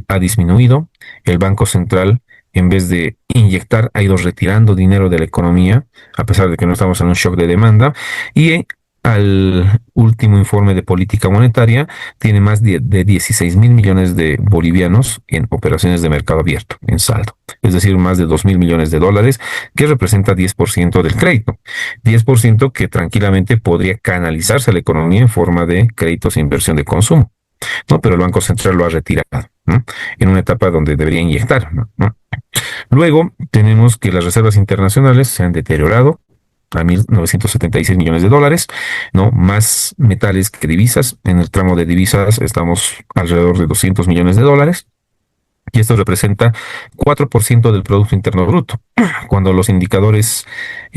ha disminuido, el Banco Central, en vez de inyectar, ha ido retirando dinero de la economía, a pesar de que no estamos en un shock de demanda, y al último informe de política monetaria tiene más de 16 mil millones de bolivianos en operaciones de mercado abierto, en saldo, es decir, más de 2 mil millones de dólares, que representa 10% del crédito, 10% que tranquilamente podría canalizarse a la economía en forma de créditos e inversión de consumo. ¿No? Pero el Banco Central lo ha retirado, ¿no? En una etapa donde debería inyectar, ¿no? Luego tenemos que las reservas internacionales se han deteriorado a 1.976 millones de dólares, ¿no? Más metales que divisas. En el tramo de divisas estamos alrededor de 200 millones de dólares. Y esto representa 4% del Producto Interno Bruto, cuando los indicadores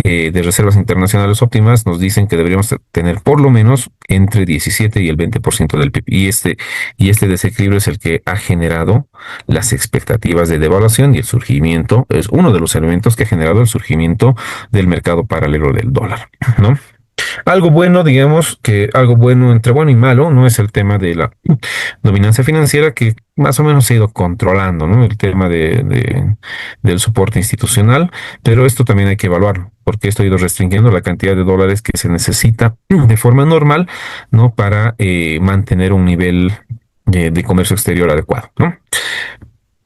de reservas internacionales óptimas nos dicen que deberíamos tener por lo menos entre 17 y el 20% del PIB. Y este desequilibrio es el que ha generado las expectativas de devaluación y el surgimiento, es uno de los elementos que ha generado el surgimiento del mercado paralelo del dólar, ¿no? Algo bueno, digamos que algo bueno entre bueno y malo, no es el tema de la dominancia financiera que más o menos se ha ido controlando, ¿no? El tema del soporte institucional, pero esto también hay que evaluarlo, porque esto ha ido restringiendo la cantidad de dólares que se necesita de forma normal, ¿no? Para mantener un nivel de comercio exterior adecuado, ¿no?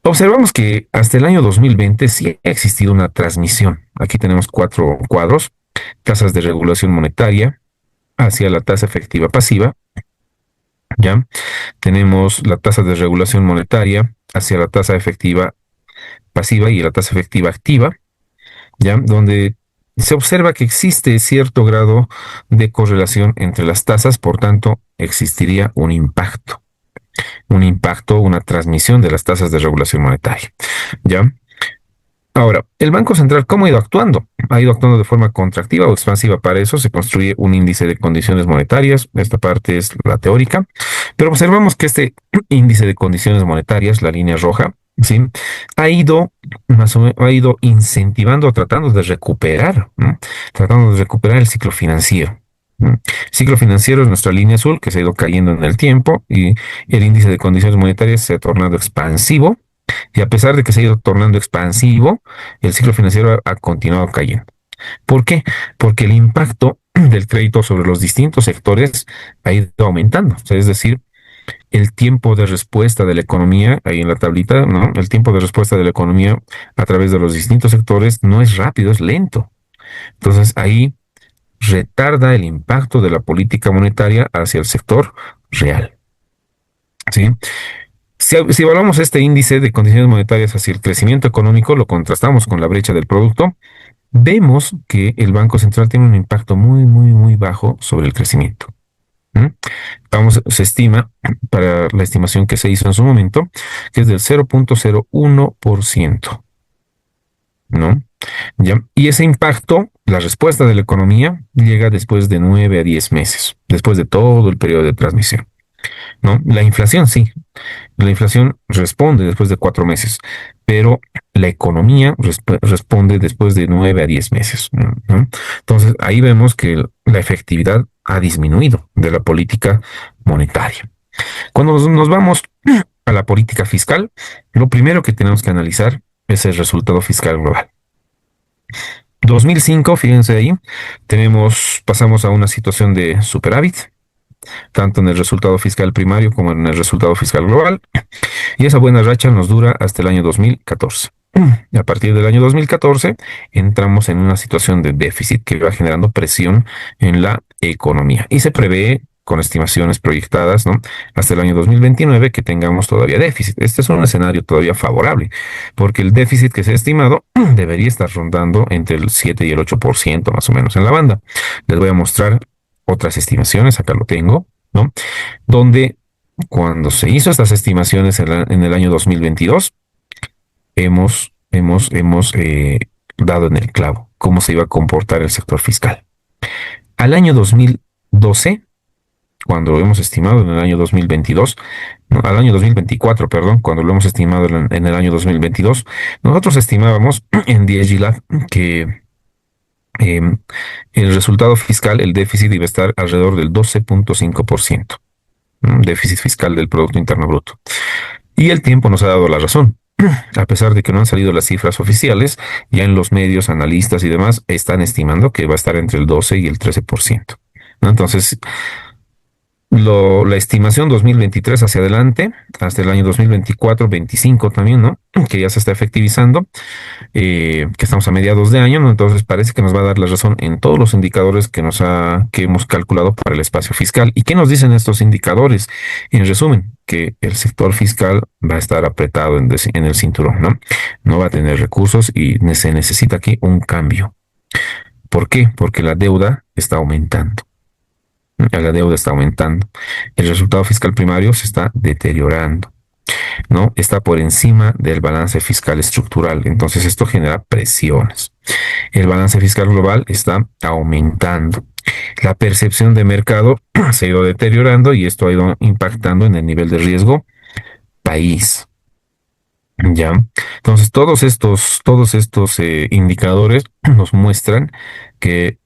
Observamos que hasta el año 2020 sí ha existido una transmisión. Aquí tenemos 4 cuadros: tasas de regulación monetaria hacia la tasa efectiva pasiva, ¿ya? Tenemos la tasa de regulación monetaria hacia la tasa efectiva pasiva y la tasa efectiva activa, ¿ya? Donde se observa que existe cierto grado de correlación entre las tasas, por tanto, existiría una transmisión de las tasas de regulación monetaria, ¿ya? Ahora, el Banco Central, ¿cómo ha ido actuando? Ha ido actuando de forma contractiva o expansiva. Para eso se construye un índice de condiciones monetarias. Esta parte es la teórica. Pero observamos que este índice de condiciones monetarias, la línea roja, ¿sí? Ha ido más o menos, ha ido incentivando, tratando de recuperar, ¿no? Tratando de recuperar el ciclo financiero. ¿No? El ciclo financiero es nuestra línea azul que se ha ido cayendo en el tiempo y el índice de condiciones monetarias se ha tornado expansivo. Y a pesar de que se ha ido tornando expansivo, el ciclo financiero ha continuado cayendo. ¿Por qué? Porque el impacto del crédito sobre los distintos sectores ha ido aumentando. O sea, es decir, el tiempo de respuesta de la economía, ahí en la tablita, ¿no? El tiempo de respuesta de la economía a través de los distintos sectores no es rápido, es lento. Entonces ahí retarda el impacto de la política monetaria hacia el sector real. ¿Sí? Si evaluamos este índice de condiciones monetarias hacia el crecimiento económico, lo contrastamos con la brecha del producto, vemos que el Banco Central tiene un impacto muy, muy, muy bajo sobre el crecimiento. Se estima, para la estimación que se hizo en su momento, que es del 0.01%, ¿no? ¿Ya? Y ese impacto, la respuesta de la economía, llega después de 9 a 10 meses, después de todo el periodo de transmisión, ¿no? La inflación, sí. La inflación responde después de 4 meses, pero la economía responde después de 9 a 10 meses, ¿no? Entonces, ahí vemos que la efectividad ha disminuido de la política monetaria. Cuando nos vamos a la política fiscal, lo primero que tenemos que analizar es el resultado fiscal global. 2005, fíjense ahí, pasamos a una situación de superávit, tanto en el resultado fiscal primario como en el resultado fiscal global. Y esa buena racha nos dura hasta el año 2014. Y a partir del año 2014 entramos en una situación de déficit que va generando presión en la economía. Y se prevé con estimaciones proyectadas, ¿no? Hasta el año 2029 que tengamos todavía déficit. Este es un escenario todavía favorable, porque el déficit que se ha estimado debería estar rondando entre el 7 y el 8% más o menos en la banda. Les voy a mostrar otras estimaciones, acá lo tengo, ¿no? Donde cuando se hizo estas estimaciones en el año 2022, hemos dado en el clavo cómo se iba a comportar el sector fiscal. Al año 2012, cuando lo hemos estimado en el año 2022, no, al año 2024, perdón, cuando lo hemos estimado en el año 2022, nosotros estimábamos en DSG Lab que eh, el resultado fiscal, el déficit iba a estar alrededor del 12.5%, déficit fiscal del Producto Interno Bruto. Y el tiempo nos ha dado la razón. A pesar de que no han salido las cifras oficiales, ya en los medios, analistas y demás están estimando que va a estar entre el 12 y el 13%, ¿no? Entonces, la estimación 2023 hacia adelante, hasta el año 2024-25 también, ¿no? Que ya se está efectivizando, que estamos a mediados de año, ¿no? Entonces parece que nos va a dar la razón en todos los indicadores que hemos calculado para el espacio fiscal. ¿Y qué nos dicen estos indicadores? En resumen, que el sector fiscal va a estar apretado en el cinturón, ¿no? No va a tener recursos y se necesita aquí un cambio. ¿Por qué? Porque la deuda está aumentando. La deuda está aumentando. El resultado fiscal primario se está deteriorando, ¿no? Está por encima del balance fiscal estructural. Entonces esto genera presiones. El balance fiscal global está aumentando. La percepción de mercado se ha ido deteriorando y esto ha ido impactando en el nivel de riesgo país. ¿Ya? Entonces todos estos indicadores nos muestran que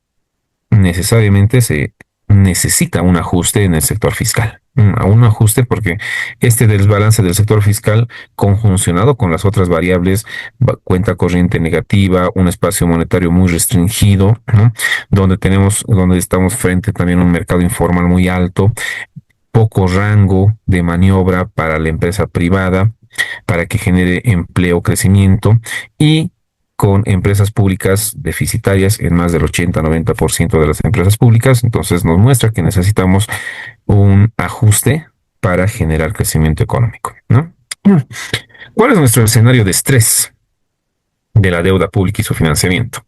necesariamente se necesita un ajuste en el sector fiscal. Un ajuste porque este desbalance del sector fiscal conjuncionado con las otras variables, cuenta corriente negativa, un espacio monetario muy restringido, ¿no? Donde estamos frente también a un mercado informal muy alto, poco rango de maniobra para la empresa privada, para que genere empleo, crecimiento y con empresas públicas deficitarias en más del 80-90% de las empresas públicas. Entonces nos muestra que necesitamos un ajuste para generar crecimiento económico, ¿no? ¿Cuál es nuestro escenario de estrés de la deuda pública y su financiamiento?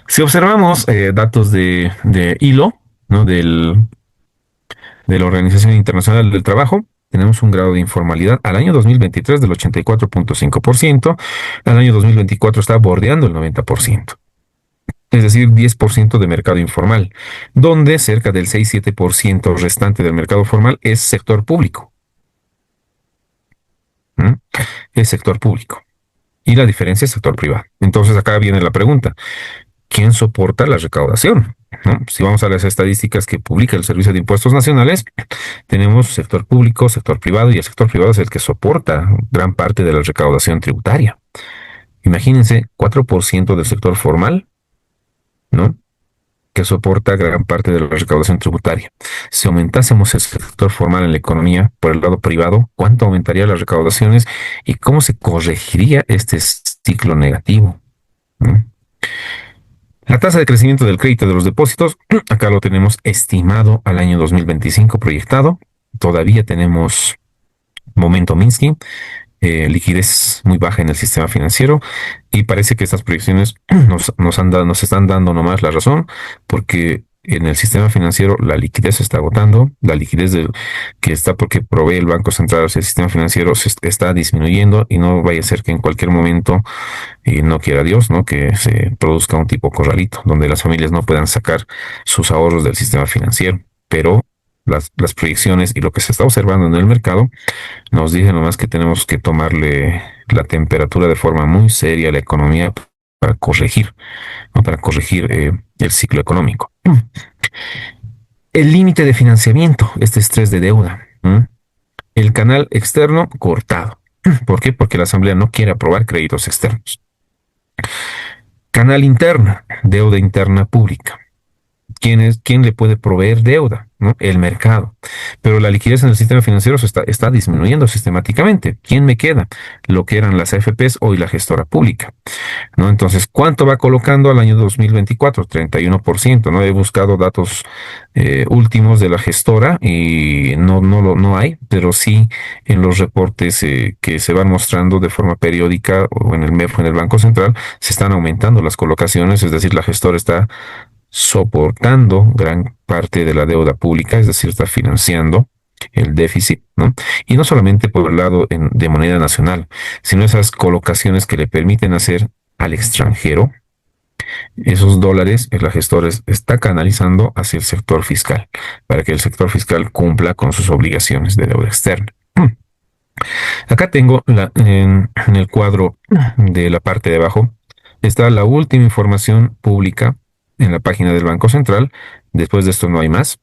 Si observamos datos de ILO, ¿no? De la Organización Internacional del Trabajo, tenemos un grado de informalidad al año 2023 del 84.5%, al año 2024 está bordeando el 90%, es decir, 10% de mercado informal, donde cerca del 6-7% restante del mercado formal es sector público. ¿Mm? Es sector público. Y la diferencia es sector privado. Entonces acá viene la pregunta. ¿Quién soporta la recaudación? ¿No? Si vamos a las estadísticas que publica el Servicio de Impuestos Nacionales, tenemos sector público, sector privado, y el sector privado es el que soporta gran parte de la recaudación tributaria. Imagínense, 4% del sector formal, ¿no? Que soporta gran parte de la recaudación tributaria. Si aumentásemos el sector formal en la economía por el lado privado, ¿cuánto aumentaría las recaudaciones y cómo se corregiría este ciclo negativo? ¿No? La tasa de crecimiento del crédito de los depósitos, acá lo tenemos estimado al año 2025 proyectado. Todavía tenemos momento Minsky, liquidez muy baja en el sistema financiero y parece que estas proyecciones nos están dando nomás la razón porque en el sistema financiero la liquidez se está agotando, la liquidez que está porque provee el Banco Central hacia el sistema financiero se está disminuyendo y no vaya a ser que en cualquier momento, y no quiera Dios, ¿no? Que se produzca un tipo corralito donde las familias no puedan sacar sus ahorros del sistema financiero, pero las proyecciones y lo que se está observando en el mercado nos dicen nomás que tenemos que tomarle la temperatura de forma muy seria a la economía para corregir, ¿no? Para corregir el ciclo económico. El límite de financiamiento, este estrés de deuda. El canal externo cortado. ¿Por qué? Porque la Asamblea no quiere aprobar créditos externos. Canal interno, deuda interna pública. ¿Quién le puede proveer deuda? ¿No? El mercado. Pero la liquidez en el sistema financiero está disminuyendo sistemáticamente. ¿Quién me queda? Lo que eran las AFPs o la gestora pública. ¿No? Entonces, ¿cuánto va colocando al año 2024? 31%, ¿no? He buscado datos últimos de la gestora y no hay, pero sí en los reportes que se van mostrando de forma periódica o en el MEF o en el Banco Central, se están aumentando las colocaciones, es decir, la gestora está soportando gran parte de la deuda pública, es decir, está financiando el déficit, ¿no? Y no solamente por el lado de moneda nacional, sino esas colocaciones que le permiten hacer al extranjero, esos dólares, la gestora está canalizando hacia el sector fiscal, para que el sector fiscal cumpla con sus obligaciones de deuda externa. Acá tengo en el cuadro de la parte de abajo, está la última información pública en la página del Banco Central. Después de esto no hay más,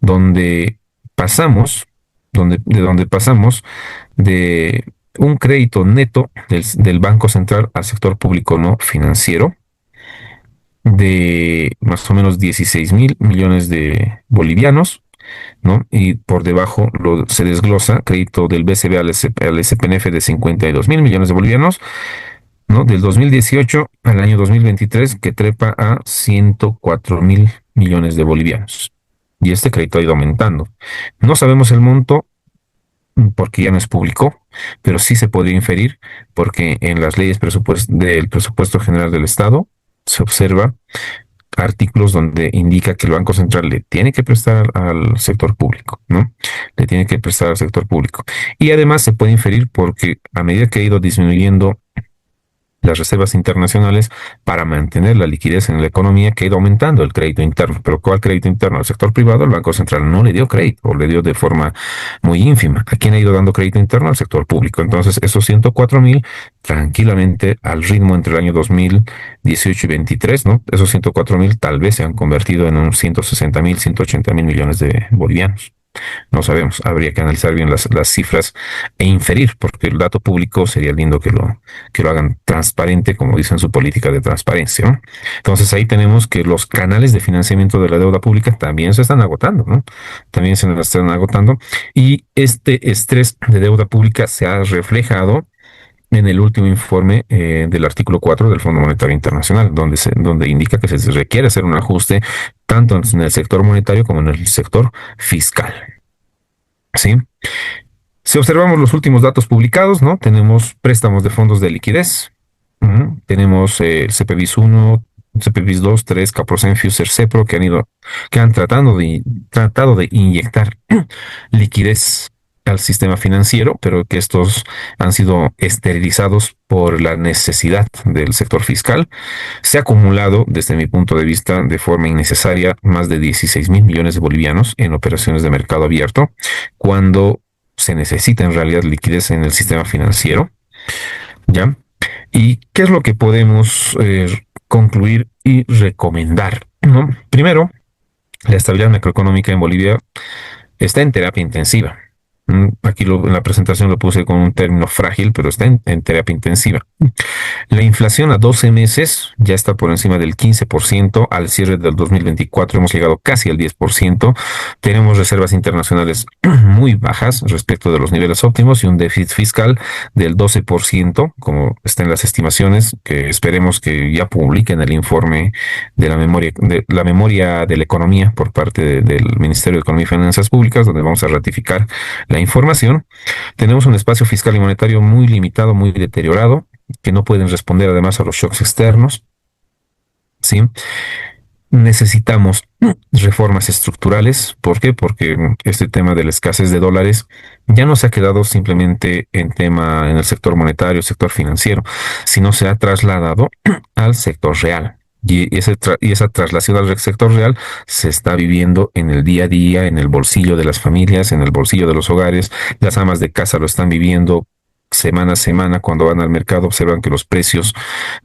donde pasamos, donde pasamos de un crédito neto del Banco Central al sector público no financiero de más o menos 16.000 millones de bolivianos, ¿no? Y por debajo se desglosa crédito del BCB al SPNF de 52.000 millones de bolivianos, ¿no? Del 2018 al año 2023 que trepa a 104.000 millones de bolivianos. Y este crédito ha ido aumentando. No sabemos el monto porque ya no es público, pero sí se podría inferir porque en las leyes del presupuesto general del Estado se observa artículos donde indica que el Banco Central le tiene que prestar al sector público, ¿no? Le tiene que prestar al sector público. Y además se puede inferir porque a medida que ha ido disminuyendo las reservas internacionales para mantener la liquidez en la economía, que ha ido aumentando el crédito interno. Pero ¿cuál crédito interno? Al sector privado, el Banco Central no le dio crédito, o le dio de forma muy ínfima. ¿A quién ha ido dando crédito interno? Al sector público. Entonces, esos 104.000, tranquilamente, al ritmo entre el año 2018 y 23, ¿no? Esos 104.000 tal vez se han convertido en unos 160.000, 180.000 millones de bolivianos. No sabemos, habría que analizar bien las cifras e inferir, porque el dato público sería lindo que lo hagan transparente, como dicen su política de transparencia, ¿no? Entonces ahí tenemos que los canales de financiamiento de la deuda pública también se están agotando, ¿no? También se están agotando y este estrés de deuda pública se ha reflejado en el último informe del artículo 4 del Fondo Monetario Internacional, donde indica que se requiere hacer un ajuste tanto en el sector monetario como en el sector fiscal. ¿Sí? Si observamos los últimos datos publicados, ¿no? Tenemos préstamos de fondos de liquidez, tenemos el CPBIS 1, CPBIS 2, 3, Caprosen, Fuser, Cepro, que han tratado de inyectar liquidez al sistema financiero, pero que estos han sido esterilizados por la necesidad del sector fiscal. Se ha acumulado, desde mi punto de vista, de forma innecesaria, más de 16.000 millones de bolivianos en operaciones de mercado abierto, cuando se necesita en realidad liquidez en el sistema financiero, ¿ya? ¿Y qué es lo que podemos concluir y recomendar, ¿no? Primero, la estabilidad macroeconómica en Bolivia está en terapia intensiva. Aquí en la presentación lo puse con un término frágil, pero está en terapia intensiva. La inflación a 12 meses ya está por encima del 15%. Al cierre del 2024 hemos llegado casi al 10%. Tenemos reservas internacionales muy bajas respecto de los niveles óptimos y un déficit fiscal del 12%, como está en las estimaciones, que esperemos que ya publiquen el informe de la memoria de la economía por parte del Ministerio de Economía y Finanzas Públicas, donde vamos a ratificar la información. Tenemos un espacio fiscal y monetario muy limitado, muy deteriorado, que no pueden responder además a los shocks externos. ¿Sí? Necesitamos reformas estructurales. ¿Por qué? Porque este tema de la escasez de dólares ya no se ha quedado simplemente en el sector monetario, sector financiero, sino se ha trasladado al sector real. Y esa traslación al sector real se está viviendo en el día a día, en el bolsillo de las familias, en el bolsillo de los hogares. Las amas de casa lo están viviendo semana a semana. Cuando van al mercado observan que los precios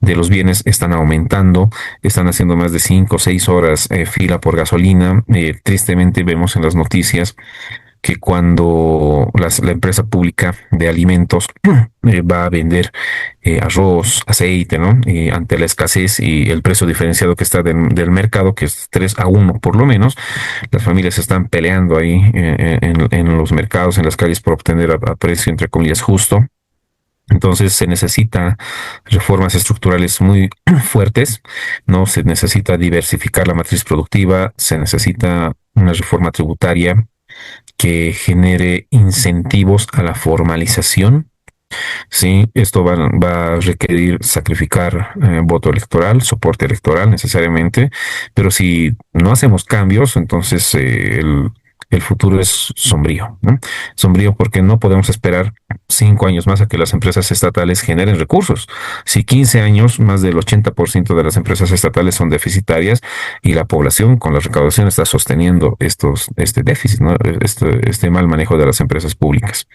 de los bienes están aumentando, están haciendo más de 5 o 6 horas fila por gasolina. Tristemente vemos en las noticias que cuando la empresa pública de alimentos va a vender arroz, aceite, ¿no? Ante la escasez y el precio diferenciado que está del mercado, que es 3-1 por lo menos, las familias están peleando ahí en los mercados, en las calles por obtener a precio, entre comillas, justo. Entonces se necesita reformas estructurales muy fuertes, ¿no? Se necesita diversificar la matriz productiva, se necesita una reforma tributaria que genere incentivos a la formalización. Sí, esto va a requerir sacrificar voto electoral, soporte electoral necesariamente, pero si no hacemos cambios, entonces el futuro es sombrío, ¿no? Sombrío porque no podemos esperar 5 años más a que las empresas estatales generen recursos. Si 15 años, más del 80% de las empresas estatales son deficitarias y la población con la recaudación está sosteniendo este déficit, ¿no? Este mal manejo de las empresas públicas.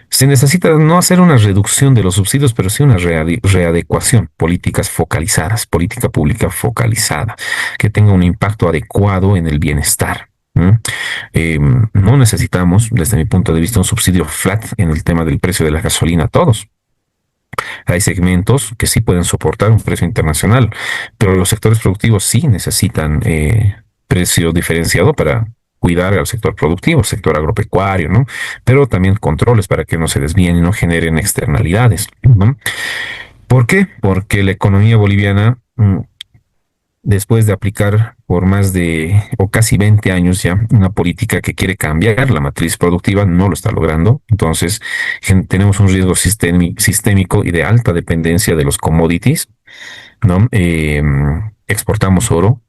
Se necesita no hacer una reducción de los subsidios, pero sí una readecuación, políticas focalizadas, política pública focalizada, que tenga un impacto adecuado en el bienestar. No necesitamos, desde mi punto de vista, un subsidio flat en el tema del precio de la gasolina a todos. Hay segmentos que sí pueden soportar un precio internacional, pero los sectores productivos sí necesitan precio diferenciado para cuidar al sector productivo, sector agropecuario, ¿no? Pero también controles para que no se desvíen y no generen externalidades, ¿no? ¿Por qué? Porque la economía boliviana, después de aplicar por más de o casi 20 años ya una política que quiere cambiar la matriz productiva, no lo está logrando. Entonces, tenemos un riesgo sistémico y de alta dependencia de los commodities, ¿no? Exportamos oro,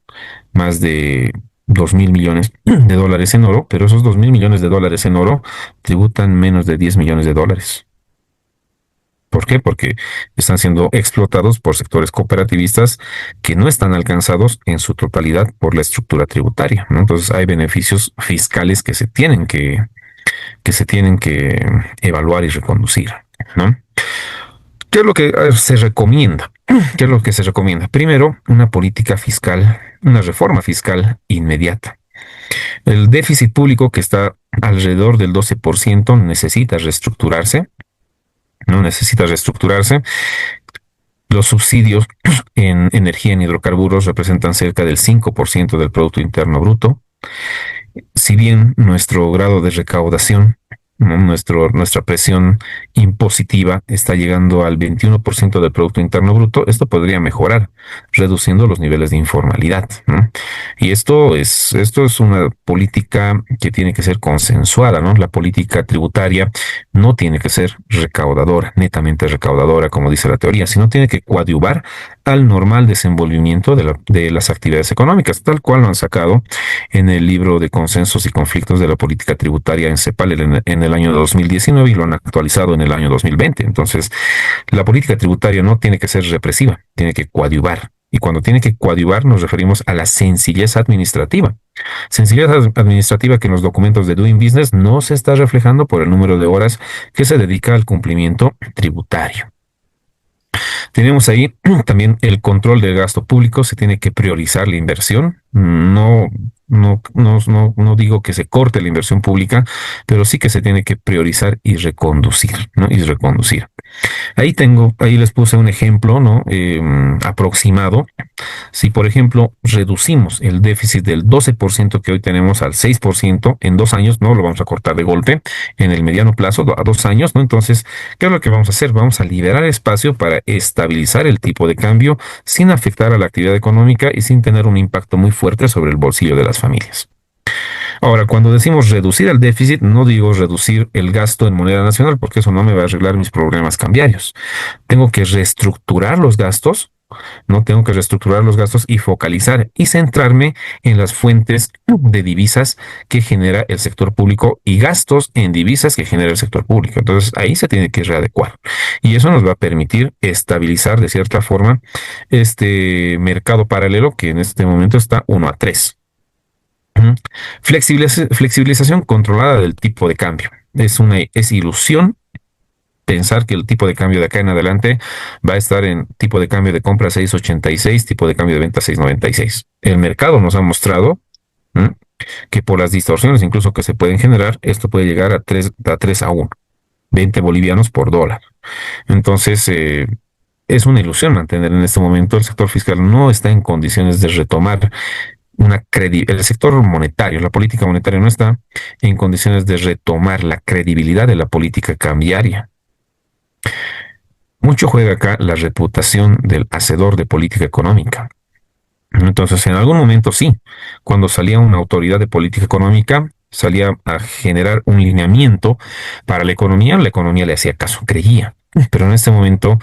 más de 2.000 millones de dólares en oro, pero esos 2.000 millones de dólares en oro tributan menos de 10 millones de dólares. ¿Por qué? Porque están siendo explotados por sectores cooperativistas que no están alcanzados en su totalidad por la estructura tributaria, ¿no? Entonces hay beneficios fiscales que se tienen que evaluar y reconducir, ¿no? ¿Qué es lo que se recomienda? ¿Qué es lo que se recomienda? Primero, una política fiscal, una reforma fiscal inmediata. El déficit público, que está alrededor del 12%, necesita reestructurarse. No necesita reestructurarse. Los subsidios en energía, en hidrocarburos, representan cerca del 5% del Producto Interno Bruto. Si bien nuestro grado de recaudación, ¿no? Nuestra presión impositiva está llegando al 21% del Producto Interno Bruto, esto podría mejorar, reduciendo los niveles de informalidad, ¿no? Y esto es una política que tiene que ser consensuada, ¿no? La política tributaria no tiene que ser recaudadora, netamente recaudadora, como dice la teoría, sino tiene que coadyuvar al normal desenvolvimiento de las actividades económicas, tal cual lo han sacado en el libro de Consensos y Conflictos de la Política Tributaria en CEPAL en el año 2019 y lo han actualizado en el año 2020. Entonces, la política tributaria no tiene que ser represiva, tiene que coadyuvar. Y cuando tiene que coadyuvar nos referimos a la sencillez administrativa. Sencillez administrativa que en los documentos de Doing Business no se está reflejando por el número de horas que se dedica al cumplimiento tributario. Tenemos ahí también el control del gasto público. Se tiene que priorizar la inversión. No digo que se corte la inversión pública, pero sí que se tiene que priorizar y reconducir, ¿no? Y reconducir. Ahí les puse un ejemplo, ¿no? Aproximado. Si, por ejemplo, reducimos el déficit del 12% que hoy tenemos al 6% en 2 años, no lo vamos a cortar de golpe, en el mediano plazo, a 2 años, ¿no? Entonces, ¿qué es lo que vamos a hacer? Vamos a liberar espacio para estabilizar el tipo de cambio sin afectar a la actividad económica y sin tener un impacto muy fuerte sobre el bolsillo de las familias. Ahora, cuando decimos reducir el déficit, no digo reducir el gasto en moneda nacional, porque eso no me va a arreglar mis problemas cambiarios. Tengo que reestructurar los gastos. No tengo que reestructurar los gastos y focalizar y centrarme en las fuentes de divisas que genera el sector público y gastos en divisas que genera el sector público. Entonces ahí se tiene que readecuar y eso nos va a permitir estabilizar de cierta forma este mercado paralelo que en este momento está 1-3. Flexibilización controlada del tipo de cambio. Es ilusión pensar que el tipo de cambio de acá en adelante va a estar en tipo de cambio de compra 6.86, tipo de cambio de venta 6.96. El mercado nos ha mostrado, ¿m?, que por las distorsiones incluso que se pueden generar, esto puede llegar a 3 a 1, 20 bolivianos por dólar. Entonces, es una ilusión mantener en este momento el sector fiscal no está en condiciones de retomar el sector monetario, la política monetaria no está en condiciones de retomar la credibilidad de la política cambiaria. Mucho juega acá la reputación del hacedor de política económica. Entonces, en algún momento sí, cuando salía una autoridad de política económica, salía a generar un lineamiento para la economía le hacía caso, creía. Pero en este momento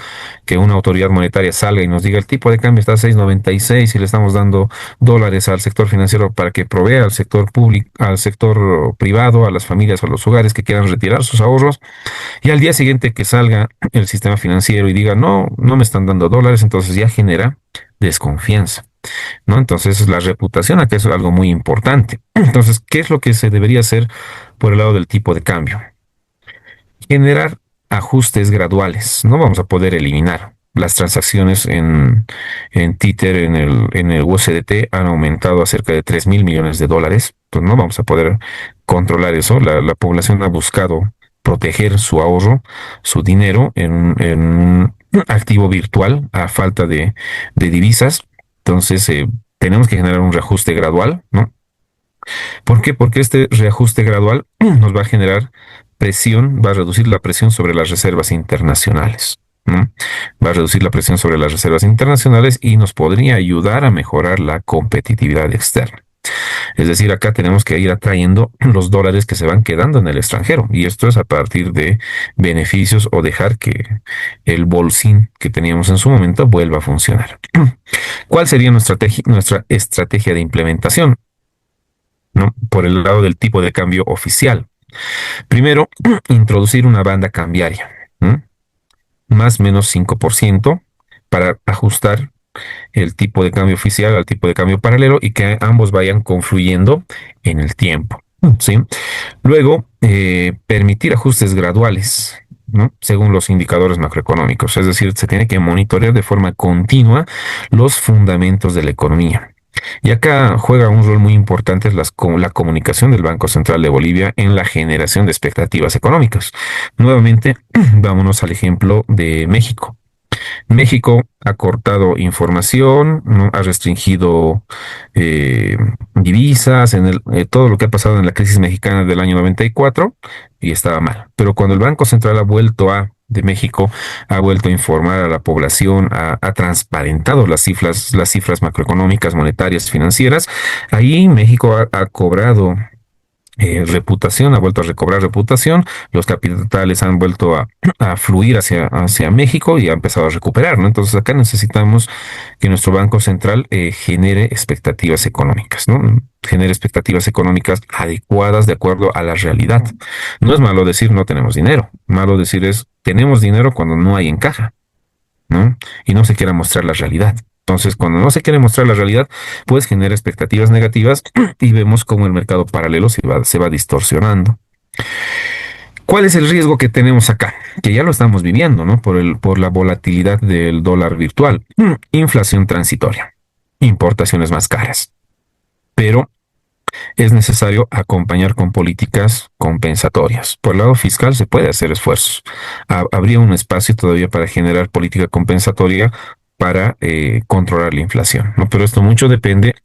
que una autoridad monetaria salga y nos diga el tipo de cambio está a 6,96 y le estamos dando dólares al sector financiero para que provea al sector público, al sector privado, a las familias, a los hogares que quieran retirar sus ahorros, y al día siguiente que salga el sistema financiero y diga no, no me están dando dólares, entonces ya genera desconfianza. ¿No? Entonces, la reputación aquí es algo muy importante. Entonces, ¿qué es lo que se debería hacer por el lado del tipo de cambio? Generar ajustes graduales. No vamos a poder eliminar. Las transacciones en Tether, en el USDT, han aumentado a cerca de 3.000 millones de dólares. Pues no vamos a poder controlar eso. La población ha buscado proteger su ahorro, su dinero en un activo virtual a falta de divisas. Entonces, tenemos que generar un reajuste gradual, ¿no? ¿Por qué? Porque este reajuste gradual nos va a generar presión, va a reducir la presión sobre las reservas internacionales, ¿no? Va a reducir la presión sobre las reservas internacionales y nos podría ayudar a mejorar la competitividad externa. Es decir, acá tenemos que ir atrayendo los dólares que se van quedando en el extranjero. Y esto es a partir de beneficios o dejar que el bolsín que teníamos en su momento vuelva a funcionar. ¿Cuál sería nuestra estrategia de implementación? ¿No? Por el lado del tipo de cambio oficial. Primero, introducir una banda cambiaria, ¿no? Más o menos 5% para ajustar el tipo de cambio oficial al tipo de cambio paralelo y que ambos vayan confluyendo en el tiempo, ¿sí? Luego, permitir ajustes graduales, ¿no? Según los indicadores macroeconómicos. Es decir, se tiene que monitorear de forma continua los fundamentos de la economía. Y acá juega un rol muy importante la comunicación del Banco Central de Bolivia en la generación de expectativas económicas. Nuevamente, vámonos al ejemplo de México. México ha cortado información, ¿no? Ha restringido divisas, todo lo que ha pasado en la crisis mexicana del año 94 y estaba mal. Pero cuando el Banco Central de México ha vuelto a informar a la población, ha transparentado las cifras macroeconómicas, monetarias, financieras, ahí México ha cobrado reputación, ha vuelto a recobrar reputación, los capitales han vuelto a fluir hacia México y ha empezado a recuperar, ¿no? Entonces acá necesitamos que nuestro Banco Central genere expectativas económicas, ¿no? Genere expectativas económicas adecuadas de acuerdo a la realidad. No es malo decir no tenemos dinero, malo decir es tenemos dinero cuando no hay en caja, ¿no? Y no se quiera mostrar la realidad. Entonces, cuando no se quiere mostrar la realidad, pues genera expectativas negativas y vemos cómo el mercado paralelo se va distorsionando. ¿Cuál es el riesgo que tenemos acá? Que ya lo estamos viviendo, ¿no? Por la volatilidad del dólar virtual. Inflación transitoria, importaciones más caras. Pero es necesario acompañar con políticas compensatorias. Por el lado fiscal se puede hacer esfuerzos. Habría un espacio todavía para generar política compensatoria para controlar la inflación, ¿no? Pero esto mucho depende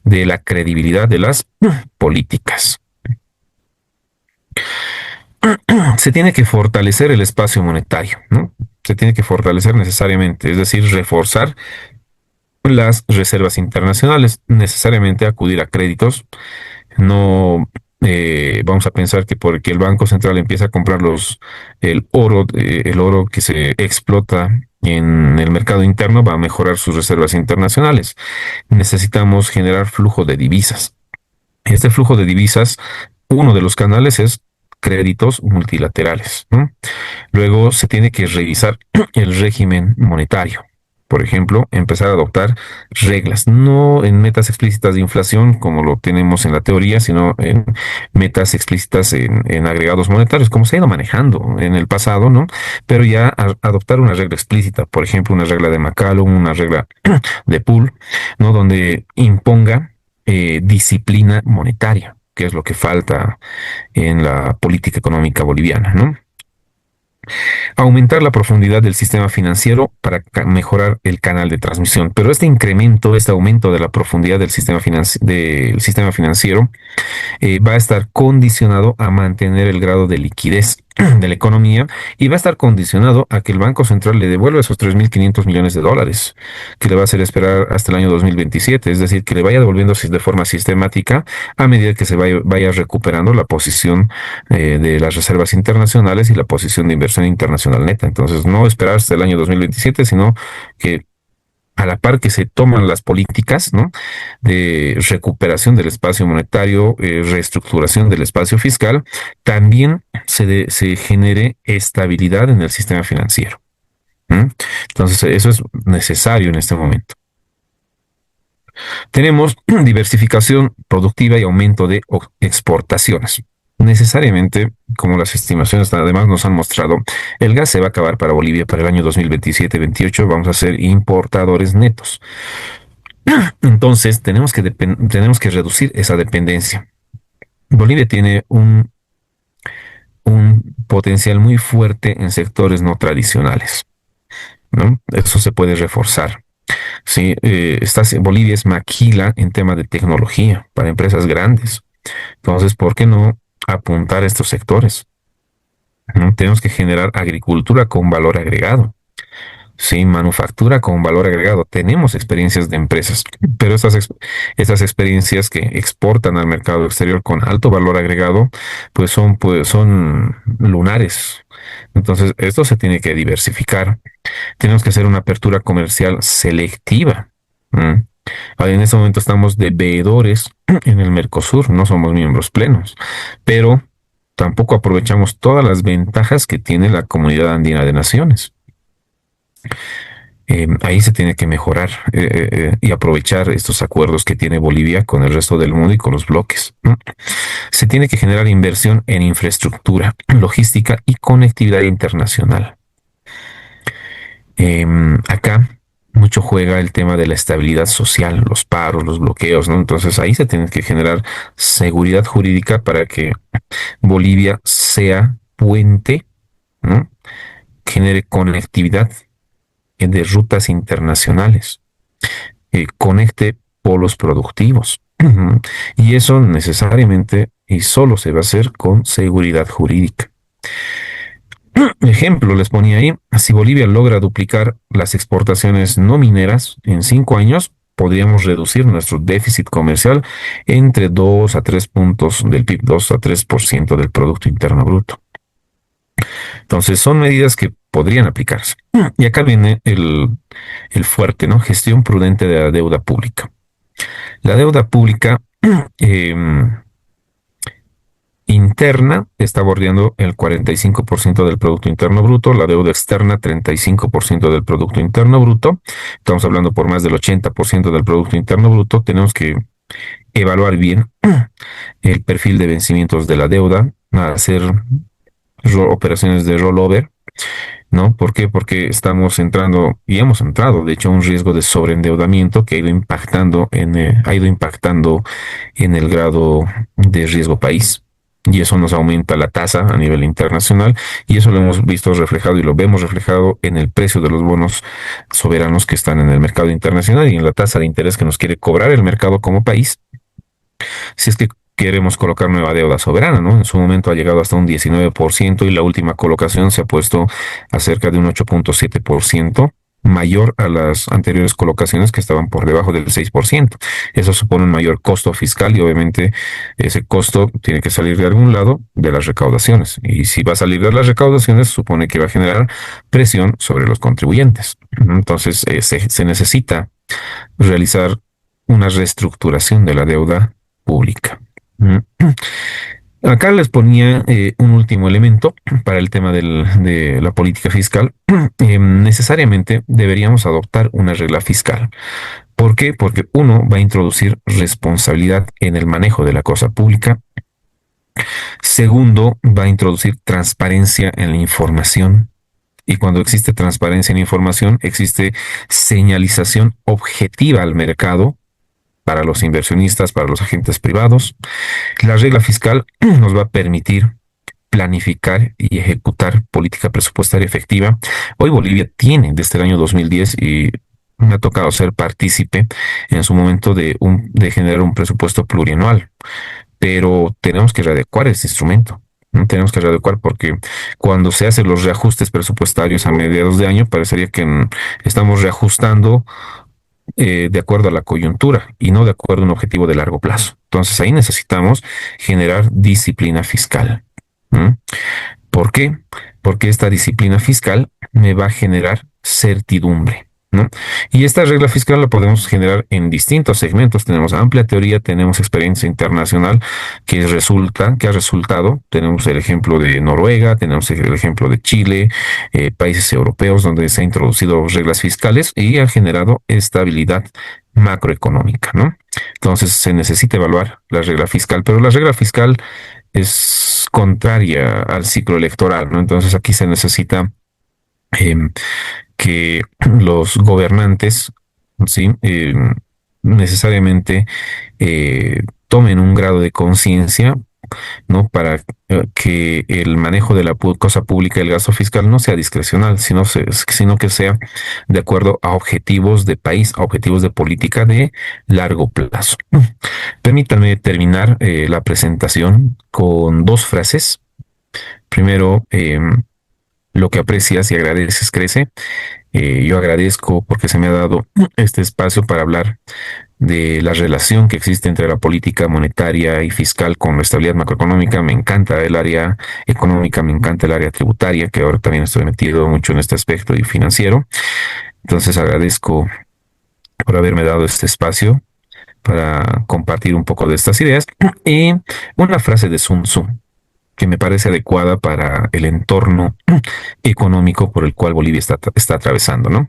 de la credibilidad de las políticas. Se tiene que fortalecer el espacio monetario, ¿no? Se tiene que fortalecer necesariamente, es decir, reforzar las reservas internacionales, necesariamente acudir a créditos. No vamos a pensar que porque el Banco Central empieza a comprar el oro que se explota en el mercado interno, va a mejorar sus reservas internacionales. Necesitamos generar flujo de divisas. Este flujo de divisas, uno de los canales es créditos multilaterales, ¿no? Luego se tiene que revisar el régimen monetario. Por ejemplo, empezar a adoptar reglas, no en metas explícitas de inflación como lo tenemos en la teoría, sino en metas explícitas en agregados monetarios, como se ha ido manejando en el pasado, ¿no? Pero ya adoptar una regla explícita, por ejemplo, una regla de McCallum, una regla de Poole, ¿no? Donde imponga disciplina monetaria, que es lo que falta en la política económica boliviana, ¿no? Aumentar la profundidad del sistema financiero para mejorar el canal de transmisión. Pero este incremento, este aumento de la profundidad del sistema financiero va a estar condicionado a mantener el grado de liquidez de la economía y va a estar condicionado a que el Banco Central le devuelva esos 3.500 millones de dólares que le va a hacer esperar hasta el año 2027, es decir, que le vaya devolviendo de forma sistemática a medida que se vaya recuperando la posición de las reservas internacionales y la posición de inversión internacional neta. Entonces, no esperar hasta el año 2027, sino que a la par que se toman las políticas, ¿no?, de recuperación del espacio monetario, reestructuración del espacio fiscal, también se genere estabilidad en el sistema financiero. ¿Mm? Entonces, eso es necesario en este momento. Tenemos diversificación productiva y aumento de exportaciones. Necesariamente, como las estimaciones además nos han mostrado, el gas se va a acabar para Bolivia para el año 2027-28. Vamos a ser importadores netos. Entonces, tenemos que reducir esa dependencia. Bolivia tiene un potencial muy fuerte en sectores no tradicionales, ¿no? Eso se puede reforzar. Sí, Bolivia es maquila en tema de tecnología para empresas grandes. Entonces, ¿por qué no apuntar a estos sectores? ¿No? Tenemos que generar agricultura con valor agregado. Sí, manufactura con valor agregado. Tenemos experiencias de empresas, pero estas experiencias que exportan al mercado exterior con alto valor agregado, pues son lunares. Entonces, esto se tiene que diversificar. Tenemos que hacer una apertura comercial selectiva. ¿Mm? En este momento estamos de veedores en el Mercosur, no somos miembros plenos, pero tampoco aprovechamos todas las ventajas que tiene la Comunidad Andina de Naciones. Ahí se tiene que mejorar y aprovechar estos acuerdos que tiene Bolivia con el resto del mundo y con los bloques, ¿no? Se tiene que generar inversión en infraestructura, logística y conectividad internacional. Acá mucho juega el tema de la estabilidad social, los paros, los bloqueos, ¿no? Entonces ahí se tiene que generar seguridad jurídica para que Bolivia sea puente, ¿no?, genere conectividad de rutas internacionales, conecte polos productivos. Y eso necesariamente y solo se va a hacer con seguridad jurídica. Ejemplo, les ponía ahí, si Bolivia logra duplicar las exportaciones no mineras en 5 años, podríamos reducir nuestro déficit comercial entre 2 a 3 puntos del PIB, 2 a 3% del Producto Interno Bruto. Entonces, son medidas que podrían aplicarse. Y acá viene el fuerte, ¿no? Gestión prudente de la deuda pública. La deuda pública interna está bordeando el 45% del Producto Interno Bruto, la deuda externa 35% del Producto Interno Bruto. Estamos hablando por más del 80% del Producto Interno Bruto. Tenemos que evaluar bien el perfil de vencimientos de la deuda, hacer operaciones de rollover, ¿no? ¿Por qué? Porque estamos entrando y hemos entrado, de hecho, a un riesgo de sobreendeudamiento que ha ido impactando en el grado de riesgo país. Y eso nos aumenta la tasa a nivel internacional y eso lo hemos visto reflejado y lo vemos reflejado en el precio de los bonos soberanos que están en el mercado internacional y en la tasa de interés que nos quiere cobrar el mercado como país. Si es que queremos colocar nueva deuda soberana, ¿no? En su momento ha llegado hasta un 19% y la última colocación se ha puesto a cerca de un 8.7%, mayor a las anteriores colocaciones que estaban por debajo del 6%. Eso supone un mayor costo fiscal y obviamente ese costo tiene que salir de algún lado de las recaudaciones. Y si va a salir de las recaudaciones, supone que va a generar presión sobre los contribuyentes. Entonces se necesita realizar una reestructuración de la deuda pública. Acá les ponía un último elemento para el tema de la política fiscal. Necesariamente deberíamos adoptar una regla fiscal. ¿Por qué? Porque uno va a introducir responsabilidad en el manejo de la cosa pública. Segundo, va a introducir transparencia en la información. Y cuando existe transparencia en la información, existe señalización objetiva al mercado para los inversionistas, para los agentes privados. La regla fiscal nos va a permitir planificar y ejecutar política presupuestaria efectiva. Hoy Bolivia tiene desde el año 2010 y me ha tocado ser partícipe en su momento de generar un presupuesto plurianual, pero tenemos que readecuar este instrumento. No tenemos que readecuar porque cuando se hacen los reajustes presupuestarios a mediados de año, parecería que estamos reajustando de acuerdo a la coyuntura y no de acuerdo a un objetivo de largo plazo. Entonces ahí necesitamos generar disciplina fiscal. ¿Mm? ¿Por qué? Porque esta disciplina fiscal me va a generar certidumbre, ¿no? Y esta regla fiscal la podemos generar en distintos segmentos. Tenemos amplia teoría, tenemos experiencia internacional que ha resultado. Tenemos el ejemplo de Noruega, tenemos el ejemplo de Chile, países europeos donde se han introducido reglas fiscales y ha generado estabilidad macroeconómica, ¿no? Entonces se necesita evaluar la regla fiscal, pero la regla fiscal es contraria al ciclo electoral, ¿no? Entonces aquí se necesita eh, que los gobernantes, ¿sí? Necesariamente tomen un grado de conciencia, ¿no? Para que el manejo de la cosa pública y el gasto fiscal no sea discrecional, sino que sea de acuerdo a objetivos de país, a objetivos de política de largo plazo. Permítanme terminar la presentación con dos frases. Primero, lo que aprecias y agradeces crece. Yo agradezco porque se me ha dado este espacio para hablar de la relación que existe entre la política monetaria y fiscal con la estabilidad macroeconómica. Me encanta el área económica, me encanta el área tributaria, que ahora también estoy metido mucho en este aspecto y financiero. Entonces agradezco por haberme dado este espacio para compartir un poco de estas ideas. Y una frase de Sun Tzu que me parece adecuada para el entorno económico por el cual Bolivia está atravesando, ¿no?